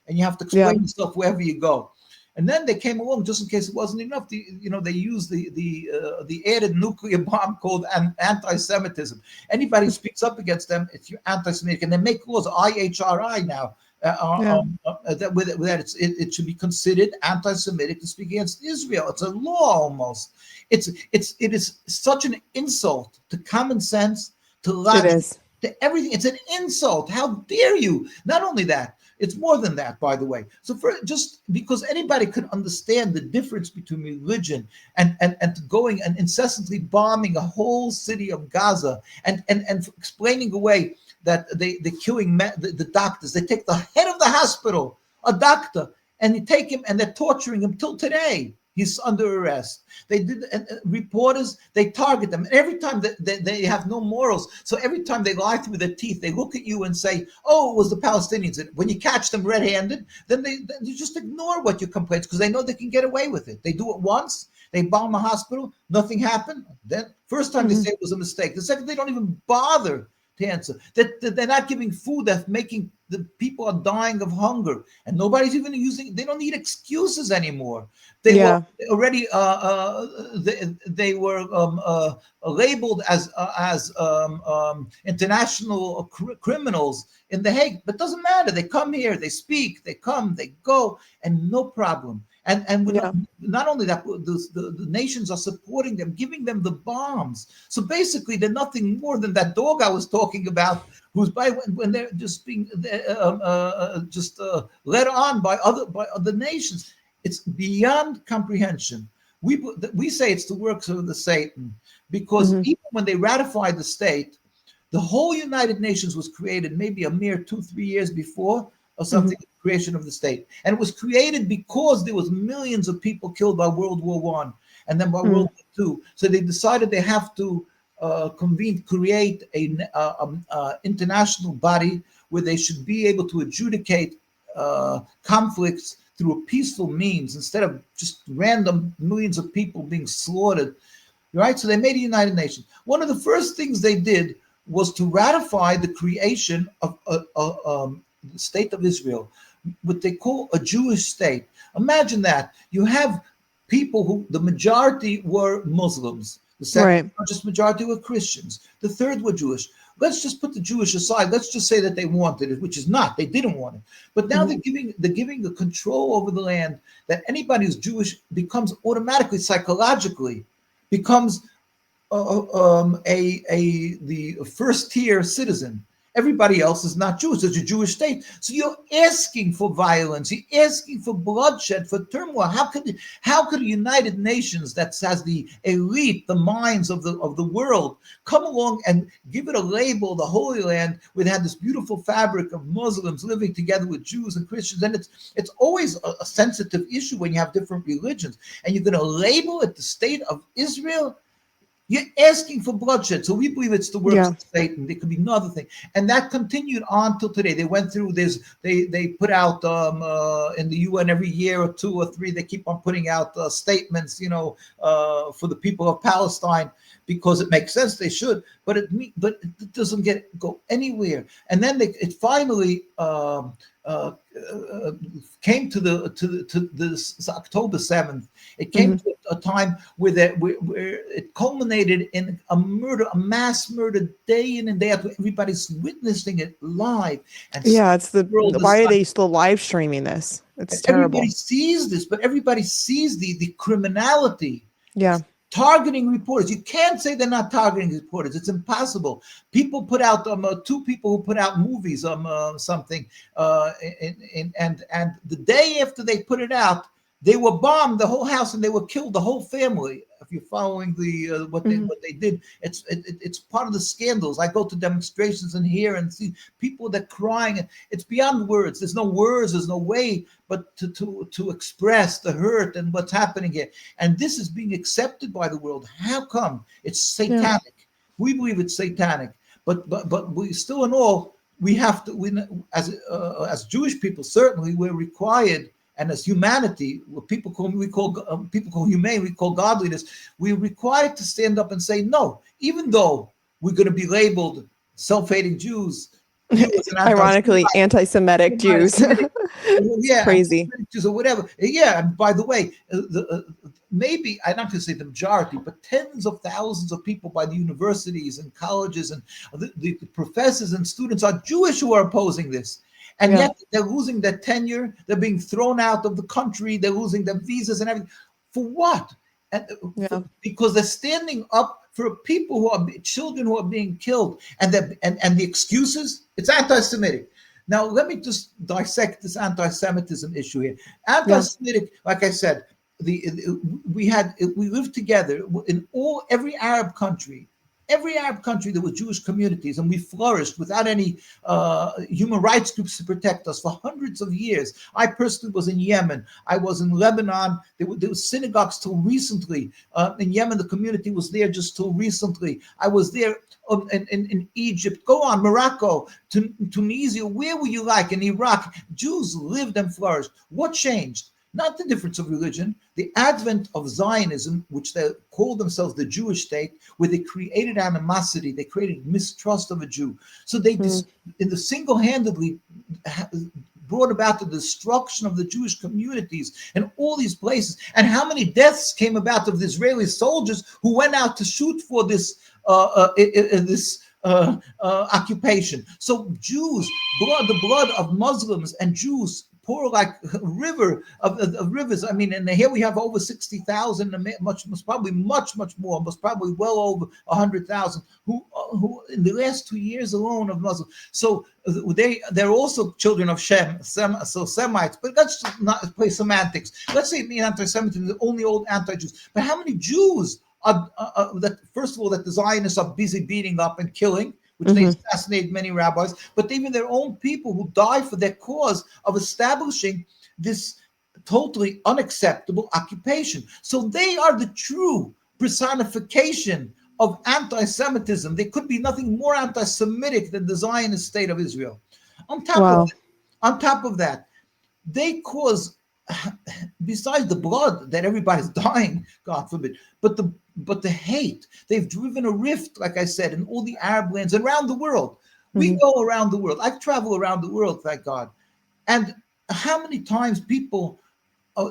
And you have to explain yourself wherever you go. And then they came along just in case it wasn't enough. They used the added nuclear bomb called anti-Semitism. Anybody who speaks up against them, it's anti-Semitic, and they make laws, IHRI now, that it should be considered anti-Semitic to speak against Israel. It's a law almost. It is such an insult to common sense, to logic, to everything. It's an insult. How dare you? Not only that. It's more than that, by the way. So just because anybody could understand the difference between religion and going and incessantly bombing a whole city of Gaza and explaining away that they're killing the doctors. They take the head of the hospital, a doctor, and they take him and they're torturing him till today. He's under arrest. They did reporters. They target them. And every time they have no morals. So every time they lie through their teeth, they look at you and say, "Oh, it was the Palestinians." And when you catch them red-handed, then they just ignore what your complaints because they know they can get away with it. They do it once. They bomb a hospital. Nothing happened. Then first time they say it was a mistake. The second, they don't even bother to answer. That they're not giving food. They're making the people are dying of hunger, and nobody's even using. They don't need excuses anymore. They were Yeah. already they were labeled as international criminals in The Hague, but it doesn't matter. They come here, they speak, they come, they go, and no problem. And we're Yeah. not only that, the nations are supporting them, giving them the bombs. So basically, they're nothing more than that dog I was talking about, who's when they're just being led on by other nations. It's beyond comprehension. We say it's the works of the Satan, because Hmm. even when they ratified the state, the whole United Nations was created maybe a mere 2-3 years before, or Hmm. something, the creation of the state. And it was created because there was millions of people killed by World War I and then by World War II. So they decided they have to create a international body where they should be able to adjudicate conflicts through a peaceful means, instead of just random millions of people being slaughtered. Right? So they made a United Nations. One of the first things they did was to ratify the creation of the state of Israel, what they call a Jewish state. Imagine that. You have people who the majority were Muslims, the second Right. largest majority were Christians, the third were Jewish. Let's just put the Jewish aside. Let's just say that they wanted it, which is not. They didn't want it. But now Hmm. they're giving the control over the land, that anybody who's Jewish becomes automatically, psychologically, becomes the first tier citizen. Everybody else is not Jewish. It's a Jewish state. So you're asking for violence. You're asking for bloodshed, for turmoil. How could a United Nations that has the elite, the minds of the world, come along and give it a label, the Holy Land, where they had this beautiful fabric of Muslims living together with Jews and Christians? And it's always a sensitive issue when you have different religions. And you're going to label it the state of Israel? You're asking for bloodshed. So we believe it's the works Yeah. of Satan. There could be another thing. And that continued on till today. They went through this, they put out in the UN every year or 2 or 3, they keep on putting out statements, for the people of Palestine, because it makes sense, they should, but it doesn't go anywhere. And then it finally came to this October 7th. It came Hmm. to a time where it culminated in a mass murder, day in and day out. Everybody's witnessing it live, and Yeah. It's the world why are is. they still live streaming this? It's Everybody terrible. sees this, but everybody sees the criminality. Yeah. Targeting reporters. You can't say they're not targeting reporters. It's impossible. People put out 2 people who put out movies something, and the day after they put it out, they were bombed, the whole house, and they were killed, the whole family. If you're following what Hmm. they did, it's part of the scandals. I go to demonstrations and hear and see people that crying, and it's beyond words. There's no words. There's no way but to express the hurt and what's happening here. And this is being accepted by the world. How come? It's Yeah. satanic. We believe it's satanic, but we still, in all, we have to. As Jewish people, certainly we're required, and as humanity, what people call humane, we call godliness. We're required to stand up and say no, even though we're going to be labeled self-hating Jews, you as an Ironically, anti-Semitic Jews. anti-Semitic, It's yeah, crazy. anti-Semitic Jews or whatever. Yeah, and by the way, maybe, I'm not going to say the majority, but tens of thousands of people by the universities and colleges and the professors and students are Jewish who are opposing this. And Yeah. yet they're losing their tenure. They're being thrown out of the country. They're losing their visas and everything. For what? And Yeah. because they're standing up for people who are children who are being killed. And the excuses, it's anti-Semitic. Now, let me just dissect this anti-Semitism issue here. Yeah. Anti-Semitic, like I said, we lived together in every Arab country. Every Arab country, there were Jewish communities, and we flourished without any human rights groups to protect us for hundreds of years. I personally was in Yemen. I was in Lebanon. There were synagogues till recently. In Yemen, the community was there just till recently. I was there in Egypt. Go on, Morocco, Tunisia. Where were you like? In Iraq, Jews lived and flourished. What changed? not the difference of religion, the advent of Zionism, which they call themselves the Jewish state, where they created animosity, they created mistrust of a Jew. So they in the single-handedly brought about the destruction of the Jewish communities in all these places. And how many deaths came about of the Israeli soldiers who went out to shoot for this occupation? So Jews, the blood of Muslims and Jews pour like a river of rivers. I mean, and here we have over 60,000, probably much more, most probably well over 100,000 who in the last 2 years alone of Muslims. So they're also children of Shem, so Semites. But let's not play semantics. Let's say the anti-Semitism is only old anti-Jews. But how many Jews are that? First of all, that the Zionists are busy beating up and killing, which they assassinate many rabbis, but even their own people who die for their cause of establishing this totally unacceptable occupation. So they are the true personification of anti-Semitism. There could be nothing more anti-Semitic than the Zionist state of Israel. On top of that, they cause, besides the blood that everybody's dying, God forbid, but the hate. They've driven a rift, like I said, in all the Arab lands around the world. We go around the world. I've traveled around the world, thank God. And how many times people,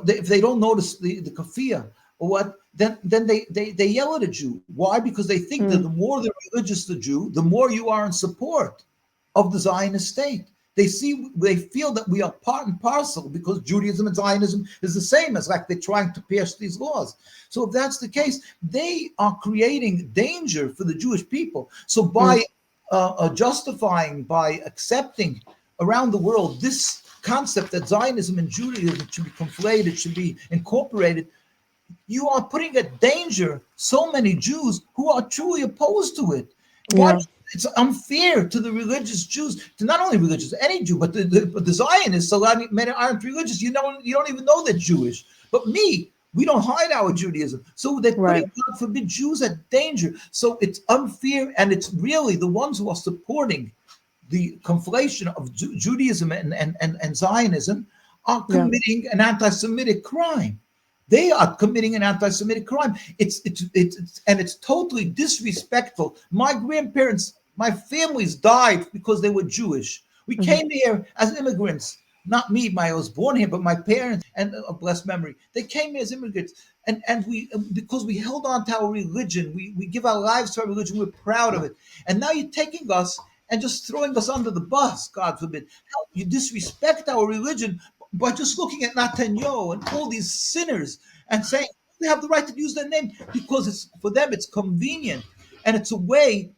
if they don't notice the kafir or what, then they yell at a Jew. Why? Because they think that the more the religious the Jew, the more you are in support of the Zionist state. They feel that we are part and parcel because Judaism and Zionism is the same as like they're trying to pass these laws. So if that's the case, they are creating danger for the Jewish people. So by justifying, by accepting around the world this concept that Zionism and Judaism should be conflated, should be incorporated, you are putting at danger so many Jews who are truly opposed to it. Why? It's unfair to the religious Jews, to not only religious, any Jew, but the Zionists. A lot of men aren't religious. You don't even know they're Jewish. But we don't hide our Judaism. So they're putting, God forbid, Jews at danger. So it's unfair, and it's really the ones who are supporting the conflation of Judaism and Zionism are committing an anti-Semitic crime. They are committing an anti-Semitic crime. It's totally disrespectful. My grandparents, my families died because they were Jewish. We came here as immigrants. Not me, I was born here, but my parents, and blessed memory, they came here as immigrants. And we, because we held on to our religion, we give our lives to our religion, we're proud of it. And now you're taking us and just throwing us under the bus, God forbid. How you disrespect our religion by just looking at Netanyahu and all these sinners and saying they have the right to use their name because it's for them, it's convenient, and it's a way,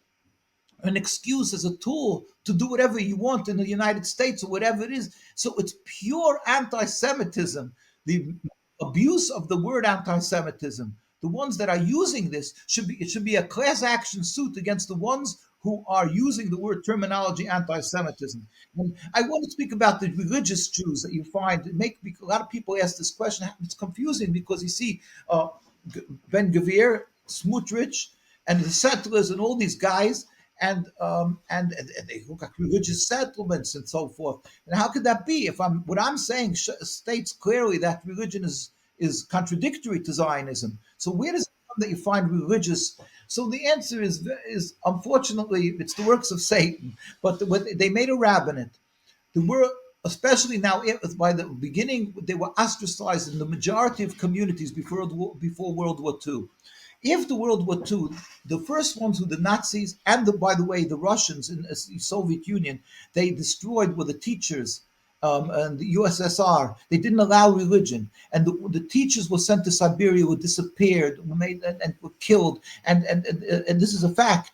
an excuse as a tool to do whatever you want in the United States or whatever it is. So it's pure anti-Semitism. The abuse of the word anti-Semitism. The ones that are using this should be a class action suit against the ones who are using the word terminology anti-Semitism. And I want to speak about the religious Jews that you find. A lot of people ask this question. It's confusing because you see Ben Gvir, Smotrich, and the settlers and all these guys, and they look like religious settlements and so forth. And how could that be? What I'm saying states clearly that religion is contradictory to Zionism. So where does it come that you find religious? So the answer is unfortunately it's the works of Satan. But they made a rabbinate. The word, especially now, by the beginning, they were ostracized in the majority of communities before World War II. After World War II, the first ones who the Nazis and by the way, the Russians in the Soviet Union, they destroyed were the teachers and the USSR. They didn't allow religion, and the teachers were sent to Siberia, were disappeared, were made and were killed, and this is a fact.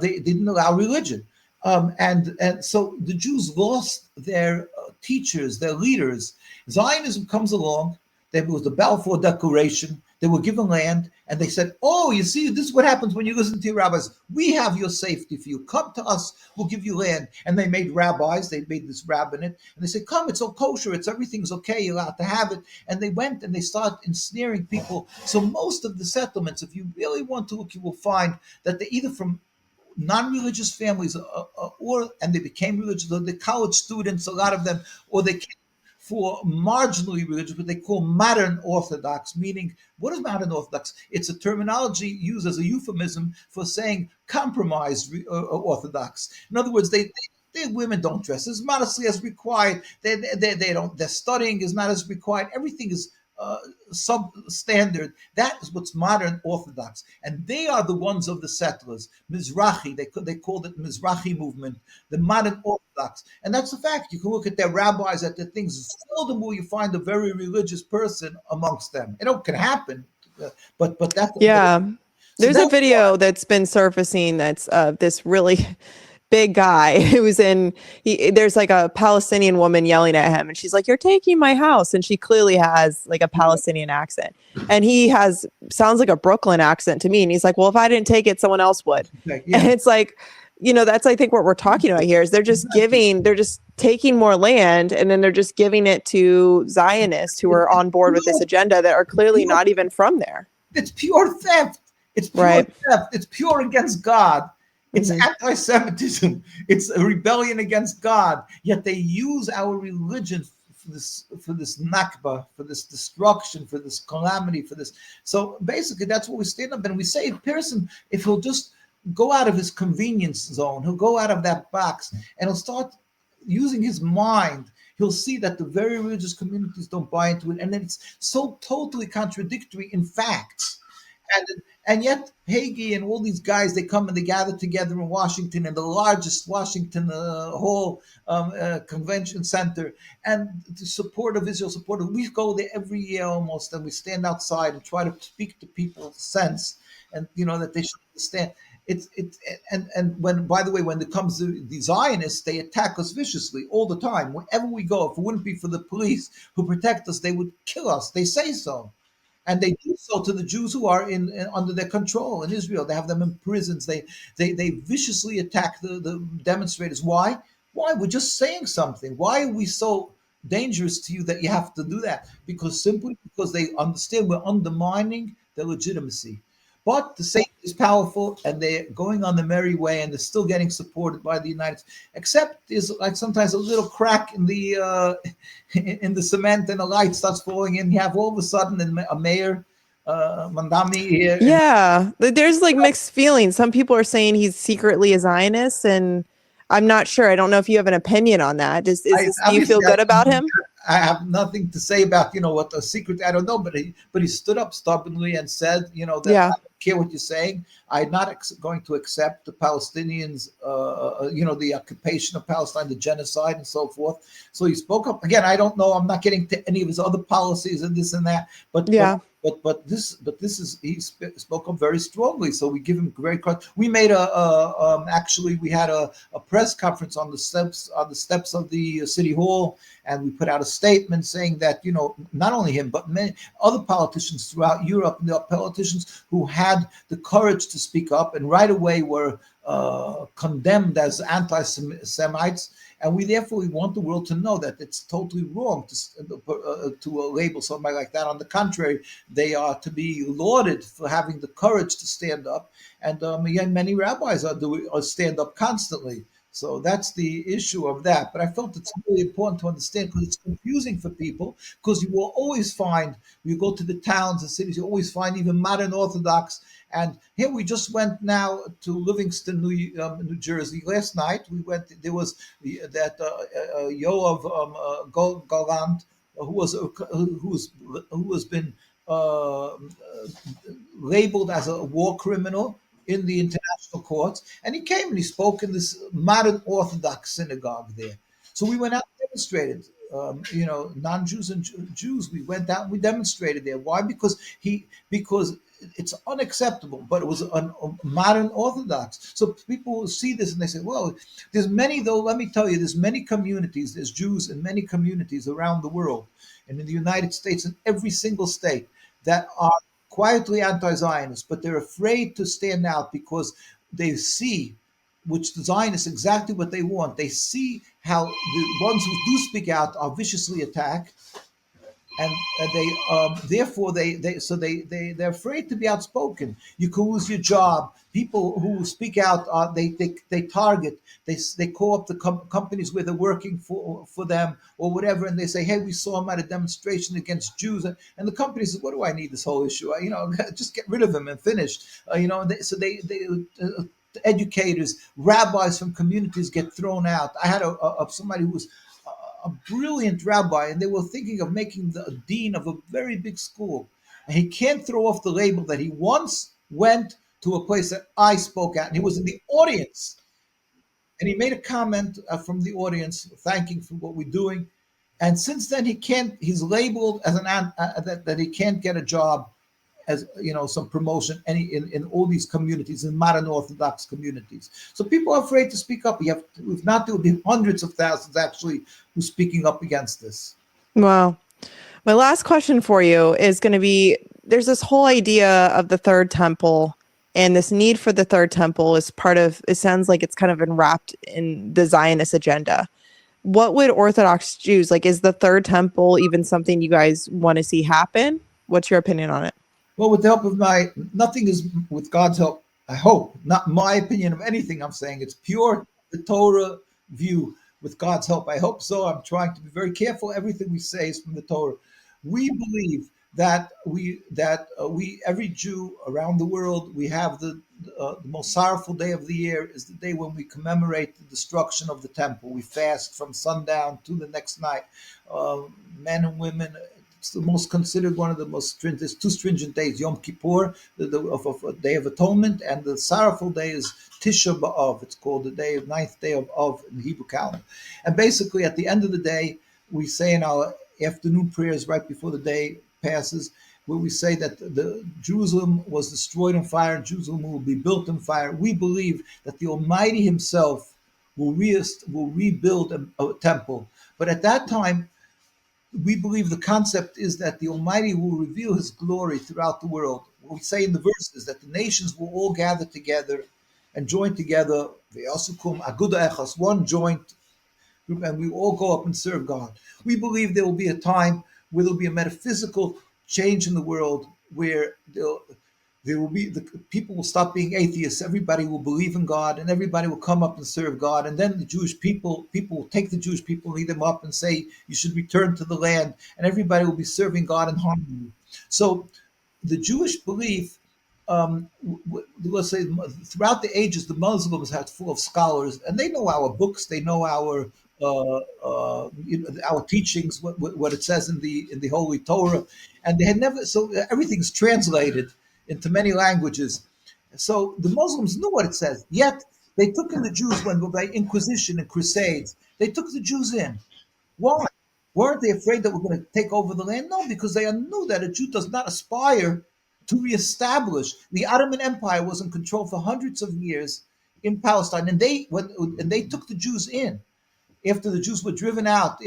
They didn't allow religion, and so the Jews lost their teachers, their leaders. Zionism comes along. There was the Balfour Declaration. They were given land, and they said, "Oh, you see, this is what happens when you listen to your rabbis. We have your safety for you. Come to us. We'll give you land." And they made rabbis. They made this rabbinate, and they said, "Come, it's all kosher. Everything's okay. You're allowed to have it." And they went and they started ensnaring people. So most of the settlements, if you really want to look, you will find that they're either from non-religious families, and they became religious. The college students, a lot of them, or they came for marginally religious, what they call modern Orthodox, meaning, what is modern Orthodox? It's a terminology used as a euphemism for saying compromised Orthodox. In other words, women don't dress as modestly as required. They don't. Their studying is not as required. Everything is substandard. That is what's modern Orthodox, and they are the ones of the settlers. Mizrahi, they called it Mizrahi movement, the modern Orthodox, and that's a fact. You can look at their rabbis, at their things. Seldom will you find a very religious person amongst them. It can happen, but that's Yeah. so There's a that's why. video that's been surfacing that's this really big guy who's there's like a Palestinian woman yelling at him and she's like, "You're taking my house." And she clearly has like a Palestinian accent. And he sounds like a Brooklyn accent to me. And he's like, "Well, if I didn't take it, someone else would." Yeah, And it's like, that's, I think, what we're talking about here is they're just taking more land and then they're just giving it to Zionists who are on board with this agenda that are clearly not even from there. It's pure theft. It's pure Right. theft. It's pure against God. It's Mhm. anti-Semitism. It's a rebellion against God. Yet they use our religion for this nakba, for this destruction, for this calamity, for this. So basically, that's what we stand up and we say, a person, if he'll just go out of his convenience zone, he'll go out of that box, and he'll start using his mind. He'll see that the very religious communities don't buy into it, and then it's so totally contradictory in facts. And yet Hagee and all these guys, they come and they gather together in Washington, in the largest Washington Hall convention center, and the support of Israel, we go there every year almost, and we stand outside and try to speak to people's sense, and that they should understand. And when, by the way, when it comes to the Zionists, they attack us viciously all the time. Wherever we go, if it wouldn't be for the police who protect us, they would kill us. They say so. And they do so to the Jews who are under their control in Israel. They have them in prisons. They viciously attack the demonstrators. Why? Why? We're just saying something. Why are we so dangerous to you that you have to do that? Simply because they understand we're undermining their legitimacy. But the Satan is powerful, and they're going on the merry way, and they're still getting supported by the United States. Except there's like sometimes a little crack in the cement, and the light starts falling in. You have all of a sudden a mayor, Mandami here. Yeah, there's like mixed feelings. Some people are saying he's secretly a Zionist, and I'm not sure. I don't know if you have an opinion on that. Do you feel good about him? I have nothing to say about what the secret. I don't know, but he stood up stubbornly and said, that Yeah. I don't care what you're saying. I'm not going to accept the Palestinians, the occupation of Palestine, the genocide, and so forth. So he spoke up again. I don't know. I'm not getting to any of his other policies and this and that. But Yeah. But this is he spoke up very strongly. So we give him great credit. We made actually we had a press conference on the steps of the city hall, and we put out a statement saying that not only him but many other politicians throughout Europe, and there are politicians who had the courage to speak up and right away were condemned as anti-Semites. And we want the world to know that it's totally wrong to label somebody like that. On the contrary, they are to be lauded for having the courage to stand up. And again, many rabbis are stand up constantly. So that's the issue of that. But I felt it's really important to understand, because it's confusing for people, because you will always find, you go to the towns and cities, you always find even modern Orthodox. And here we just went now to Livingston, New Jersey. Last night we went. There was that Yoav Galant, who has been labeled as a war criminal in the international courts, and he came and he spoke in this modern Orthodox synagogue there. So we went out and demonstrated. Non-Jews and Jews. We went out and we demonstrated there. Why? Because it's unacceptable, but it was a modern Orthodox. So people will see this and they say, well, there's many, though, let me tell you, there's many communities, there's Jews in many communities around the world, and in the United States, in every single state, that are quietly anti-Zionist, but they're afraid to stand out because they see, which the Zionists exactly what they want. They see how the ones who do speak out are viciously attacked. and they therefore they're afraid to be outspoken. You can lose your job. People who speak out, they target, they call up the companies where they're working for them or whatever, and they say, hey, we saw him at a demonstration against Jews, and the company says, what do I need this whole issue, just get rid of him and finish. So they educators, rabbis from communities get thrown out. I had somebody who was a brilliant rabbi, and they were thinking of making the dean of a very big school. And he can't throw off the label that he once went to a place that I spoke at, and he was in the audience. And he made a comment from the audience, thanking for what we're doing. And since then, he's labeled as that he can't get a job as some promotion in all these communities, in modern Orthodox communities. So people are afraid to speak up. If not, there will be hundreds of thousands actually who's speaking up against this. Wow. My last question for you is going to be, there's this whole idea of the third temple, and this need for the third temple is part of, it sounds like it's kind of enwrapped in the Zionist agenda. What would Orthodox Jews, is the third temple even something you guys want to see happen? What's your opinion on it? Well, with the help of nothing is, with God's help, I hope, not my opinion of anything I'm saying. It's pure the Torah view. With God's help, I hope so. I'm trying to be very careful. Everything we say is from the Torah. We believe that every Jew around the world, we have the most sorrowful day of the year is the day when we commemorate the destruction of the temple. We fast from sundown to the next night. Men and women. It's the most considered one of the most stringent. There's two stringent days: Yom Kippur, the Day of Atonement, and the sorrowful day is Tisha B'Av. It's called the ninth day of Av in the Hebrew calendar. And basically, at the end of the day, we say in our afternoon prayers right before the day passes, where we say that the Jerusalem was destroyed in fire, and Jerusalem will be built in fire. We believe that the Almighty Himself will rebuild a temple, but at that time, we believe the concept is that the Almighty will reveal His glory throughout the world. What we say in the verses that the nations will all gather together and join together, one joint group, and we all go up and serve God. We believe there will be a time where there will be a metaphysical change in the world where there will be the people will stop being atheists. Everybody will believe in God, and everybody will come up and serve God. And then the Jewish people will take the Jewish people, lead them up, and say you should return to the land, and everybody will be serving God in harmony. So, the Jewish belief, let's say, throughout the ages, the Muslims had full of scholars, and they know our books, they know our teachings, what it says in the Holy Torah, and they had never. So everything's translated into many languages. So the Muslims knew what it says, yet they took in the Jews by Inquisition and Crusades. They took the Jews in. Why? Weren't they afraid that we're going to take over the land? No, because they knew that a Jew does not aspire to reestablish. The Ottoman Empire was in control for hundreds of years in Palestine, and they took the Jews in. After the Jews were driven out, by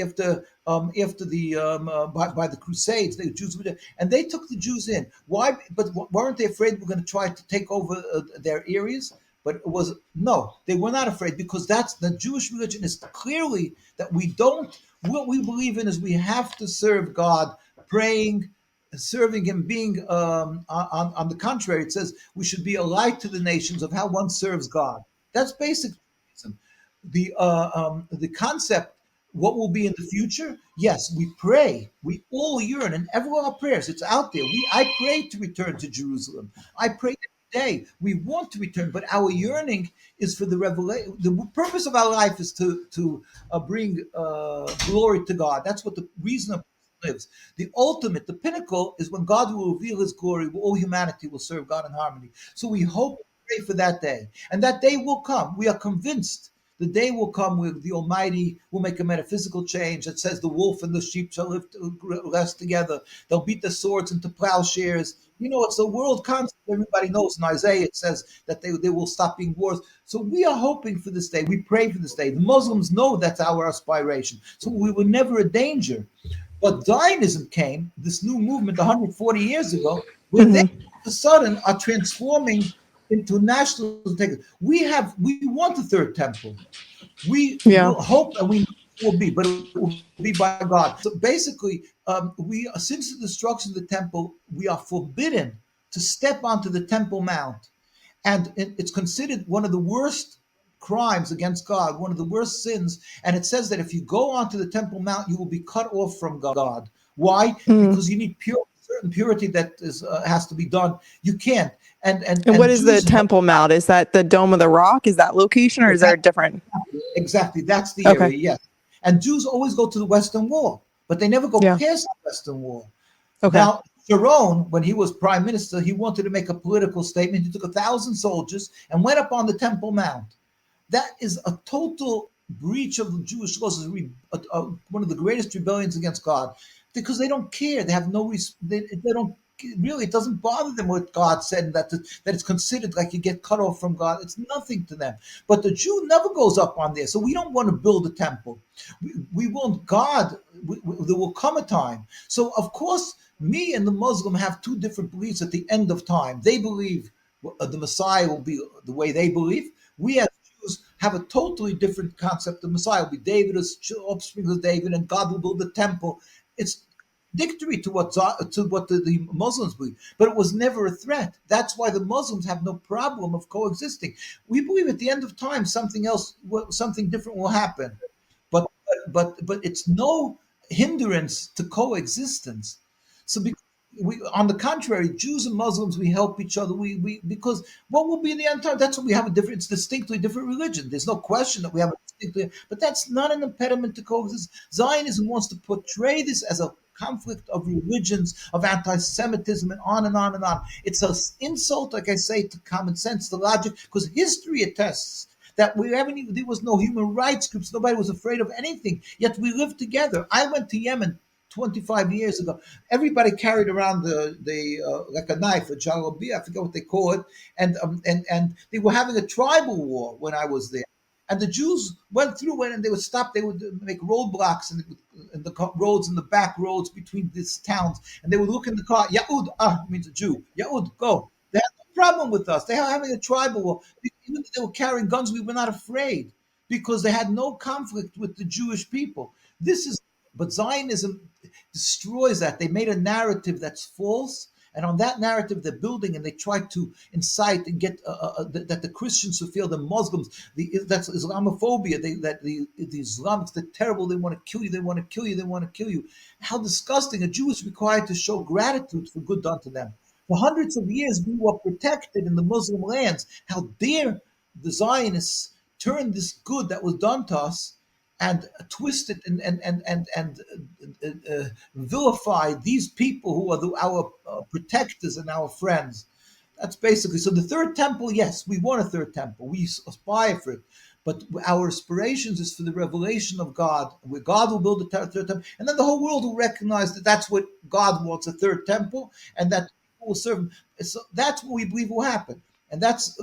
the Crusades, the Jews were, and they took the Jews in. Why? But weren't they afraid we're going to try to take over their areas? But it was no, they were not afraid, because that's the Jewish religion is clearly that we don't. What we believe in is we have to serve God, praying, serving Him. Being on the contrary, it says we should be a light to the nations of how one serves God. That's basic Judaism. The concept, what will be in the future? Yes, we pray. We all yearn, and every our prayers, it's out there. I pray to return to Jerusalem. I pray every day. We want to return, but our yearning is for the revelation. The purpose of our life is to bring glory to God. That's what the reason of lives. The ultimate, the pinnacle, is when God will reveal His glory. All humanity will serve God in harmony. So we hope and pray for that day, and that day will come. We are convinced. The day will come where the Almighty will make a metaphysical change that says the wolf and the sheep shall live rest together. They'll beat the swords into plowshares. It's a world concept. Everybody knows in Isaiah it says that they will stop being wars. So we are hoping for this day. We pray for this day. The Muslims know that's our aspiration. So we were never a danger. But Zionism came, this new movement 140 years ago, where they all of a sudden are transforming into nationalism. We want the third temple. We Yeah. will hope, and we know will be, but it will be by God. So basically, we since the destruction of the temple, we are forbidden to step onto the Temple Mount, and it's considered one of the worst crimes against God, one of the worst sins. And it says that if you go onto the Temple Mount, you will be cut off from God. Why? Mm. Because you need certain purity that is has to be done. You can't. And what is the Jews know Temple Mount? Is that the Dome of the Rock? Is that location, or is there a different? exactly. That's the Okay. area. Yes. And Jews always go to the Western Wall, but they never go Yeah. past the Western Wall. Okay. Now, Sharon, when he was prime minister, he wanted to make a political statement. He took 1,000 soldiers and went up on the Temple Mount. That is a total breach of the Jewish laws. One of the greatest rebellions against God, because they don't care. They have no. They don't really. It doesn't bother them what God said, and that it's considered like you get cut off from God. It's nothing to them. But the Jew never goes up on there, so we don't want to build a temple. We want God. There will come a time. So of course, me and the Muslim have two different beliefs at the end of time. They believe the Messiah will be the way they believe. We as Jews have a totally different concept of Messiah. Will be David as offspring of David, and God will build the temple. It's contradictory to what the Muslims believe, but it was never a threat. That's why the Muslims have no problem of coexisting. We believe at the end of time something different will happen, but it's no hindrance to coexistence. So on the contrary, Jews and Muslims, we help each other. We because what will be in the end time? That's what we have it's distinctly different religion. There's no question that we have a distinctly, but that's not an impediment to coexist. Zionism wants to portray this as a conflict of religions, of anti-Semitism, and on and on and on. It's an insult, like I say, to common sense, to logic, because history attests that there was no human rights groups. Nobody was afraid of anything. Yet we lived together. I went to Yemen 25 years ago. Everybody carried around the like a knife, a jalabi, I forget what they call it, and they were having a tribal war when I was there. And the Jews went through it, and they would stop. They would make roadblocks in the roads, in the back roads between these towns, and they would look in the car. Yahud, means a Jew. Yahud, go. They had no problem with us. They were having a tribal war. Even though they were carrying guns, we were not afraid because they had no conflict with the Jewish people. But Zionism destroys that. They made a narrative that's false, and on that narrative they're building, and they try to incite and get that the Christians will feel the Muslims. That's Islamophobia. The Islamics, they're terrible. They want to kill you. They want to kill you. They want to kill you. How disgusting! A Jew is required to show gratitude for good done to them. For hundreds of years, we were protected in the Muslim lands. How dare the Zionists turn this good that was done to us and twist it and vilify these people who are our protectors and our friends. That's basically so. The third temple, yes, we want a third temple. We aspire for it, but our aspirations is for the revelation of God, where God will build a third temple, and then the whole world will recognize that that's what God wants, a third temple, and that people will serve Him. So that's what we believe will happen, and that's.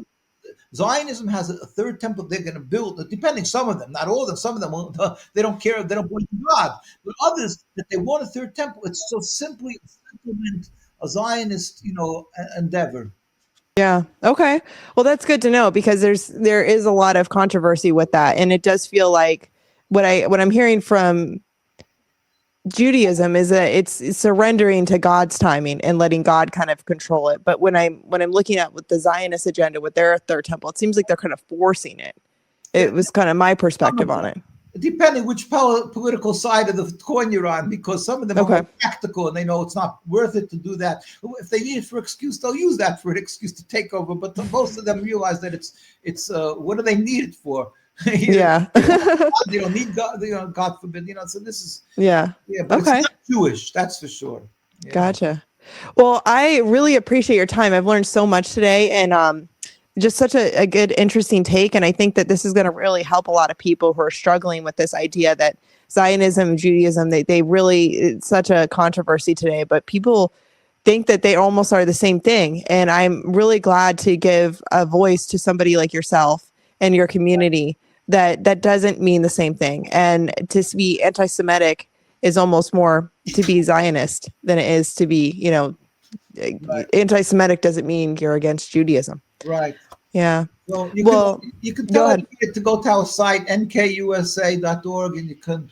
Zionism has a third temple they're going to build, depending some of them, not all of them. Some of them they don't care, they don't believe in God. But others that they want a third temple, it's so simply a Zionist, endeavor. Yeah. Okay. Well, that's good to know, because there is a lot of controversy with that, and it does feel like what I'm hearing from Judaism is that it's surrendering to God's timing and letting God kind of control it. But when I'm looking at with the Zionist agenda with their third temple, it seems like they're kind of forcing it. It was kind of my perspective on it. Depending which political side of the coin you're on, because some of them are more practical and they know it's not worth it to do that. If they need it for excuse, they'll use that for an excuse to take over. But most of them realize that it's what do they need it for? Yeah. They don't need God, God forbid, so this is yeah. But it's not Jewish, that's for sure. Yeah. Gotcha. Well, I really appreciate your time. I've learned so much today, and just such a good, interesting take. And I think that this is going to really help a lot of people who are struggling with this idea that Zionism, Judaism, they really, it's such a controversy today, but people think that they almost are the same thing. And I'm really glad to give a voice to somebody like yourself and your community that doesn't mean the same thing. And to be anti-Semitic is almost more to be Zionist than it is to be, Right. Anti-Semitic doesn't mean you're against Judaism. Right. Yeah. Well, Well, you can go tell ahead. everybody to go to our site nkusa.org, and you can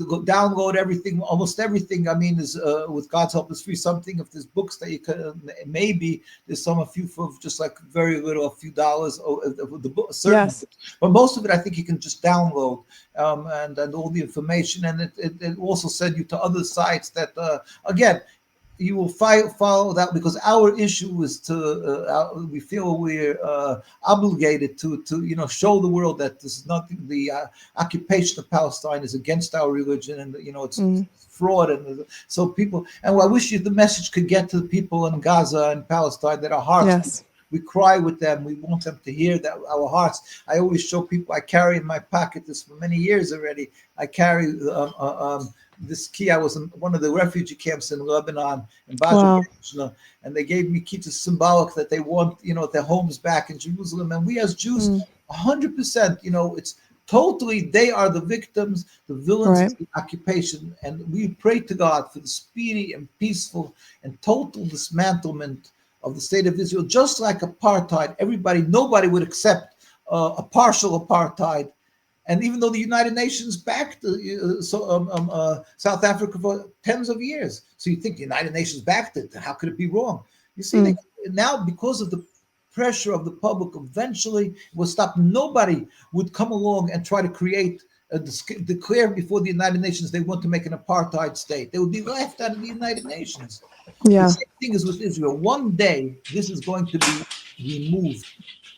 go download everything, almost everything. I mean, is with God's help is free. Something, if there's books that you can, maybe there's a few for just like very little, a few dollars. The book, certain Yes. books, but most of it I think you can just download, and all the information, and it also send you to other sites that again, you will follow that, because our issue is to we feel we're obligated to show the world that this is nothing. The occupation of Palestine is against our religion, and it's fraud, and so people. And I wish the message could get to the people in Gaza and Palestine, that our hearts. Yes. We cry with them. We want them to hear that our hearts. I always show people. I carry in my pocket this for many years already. I carry this key. I was in one of the refugee camps in Lebanon, in Wow. Baja, and they gave me key to symbolic that they want, their homes back in Jerusalem. And we as Jews, 100%, it's totally, they are the victims, the villains of the occupation. And we pray to God for the speedy and peaceful and total dismantlement of the state of Israel. Just like apartheid, nobody would accept a partial apartheid. And even though the United Nations backed South Africa for tens of years, so you think the United Nations backed it, how could it be wrong? You see, now because of the pressure of the public, eventually it will stop. Nobody would come along and try to declare before the United Nations they want to make an apartheid state. They would be laughed out of the United Nations. Yeah. The same thing is with Israel. One day this is going to be removed,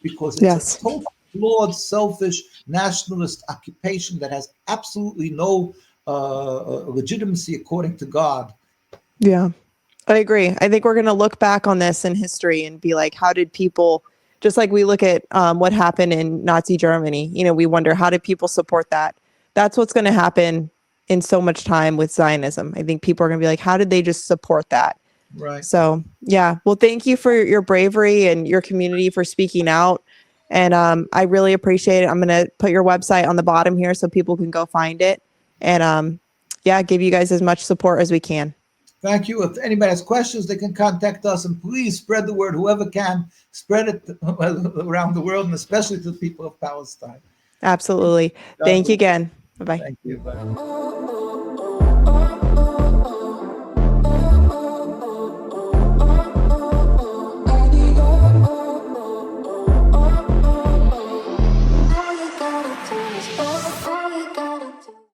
because it's Yes. a total flawed, selfish, nationalist occupation that has absolutely no legitimacy according to God. Yeah, I agree. I think we're going to look back on this in history and be like, how did people, just like we look at what happened in Nazi Germany, we wonder, how did people support that? That's what's going to happen in so much time with Zionism. I think people are going to be like, how did they just support that? Right. So, yeah. Well, thank you for your bravery and your community for speaking out. And I really appreciate it. I'm going to put your website on the bottom here so people can go find it. And give you guys as much support as we can. Thank you. If anybody has questions, they can contact us, and please spread the word. Whoever can, spread it around the world, and especially to the people of Palestine. Absolutely. Thank you again. Bye-bye. Thank you. Bye.